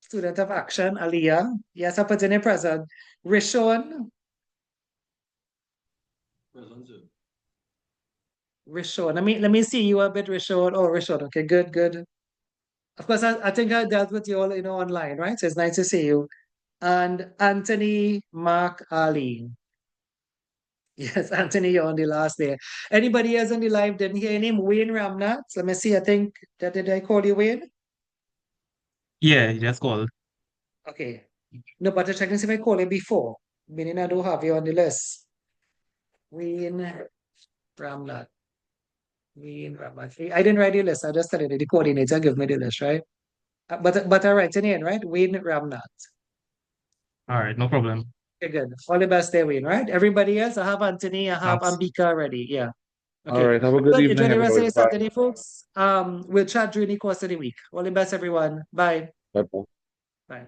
Student of Action, Aliyah. Yes, I put in a present. Rishon. Present, sir. Rishon. Let me see you a bit, Rishon. Oh, Rishon. Okay, good, good. Of course, I think I dealt with you all, online, right? So it's nice to see you. And Anthony Mark Ali. Yes, Anthony, you're on the last day. Anybody else on the live didn't hear your name? Wayne Ramnath. Let me see. I think did I call you Wayne? Yeah, you just called. Okay. No, but I check and see if I called you before. Meaning I don't have you on the list. Wayne Ramnath. Wayne Ramnath. I didn't write the list. I just started the coordinator give me the list, right? But I write it in, right? Wayne Ramnath. All right, no problem. Okay, good. All the best there, Wayne, right? Everybody else, I have Anthony, I have Thanks. Ambika already. Yeah. Okay. All right. Have a good Enjoy evening, the rest of your everybody. Bye. Saturday, folks. We'll chat during the course of the week. All the best, everyone. Bye. Bye. Bye.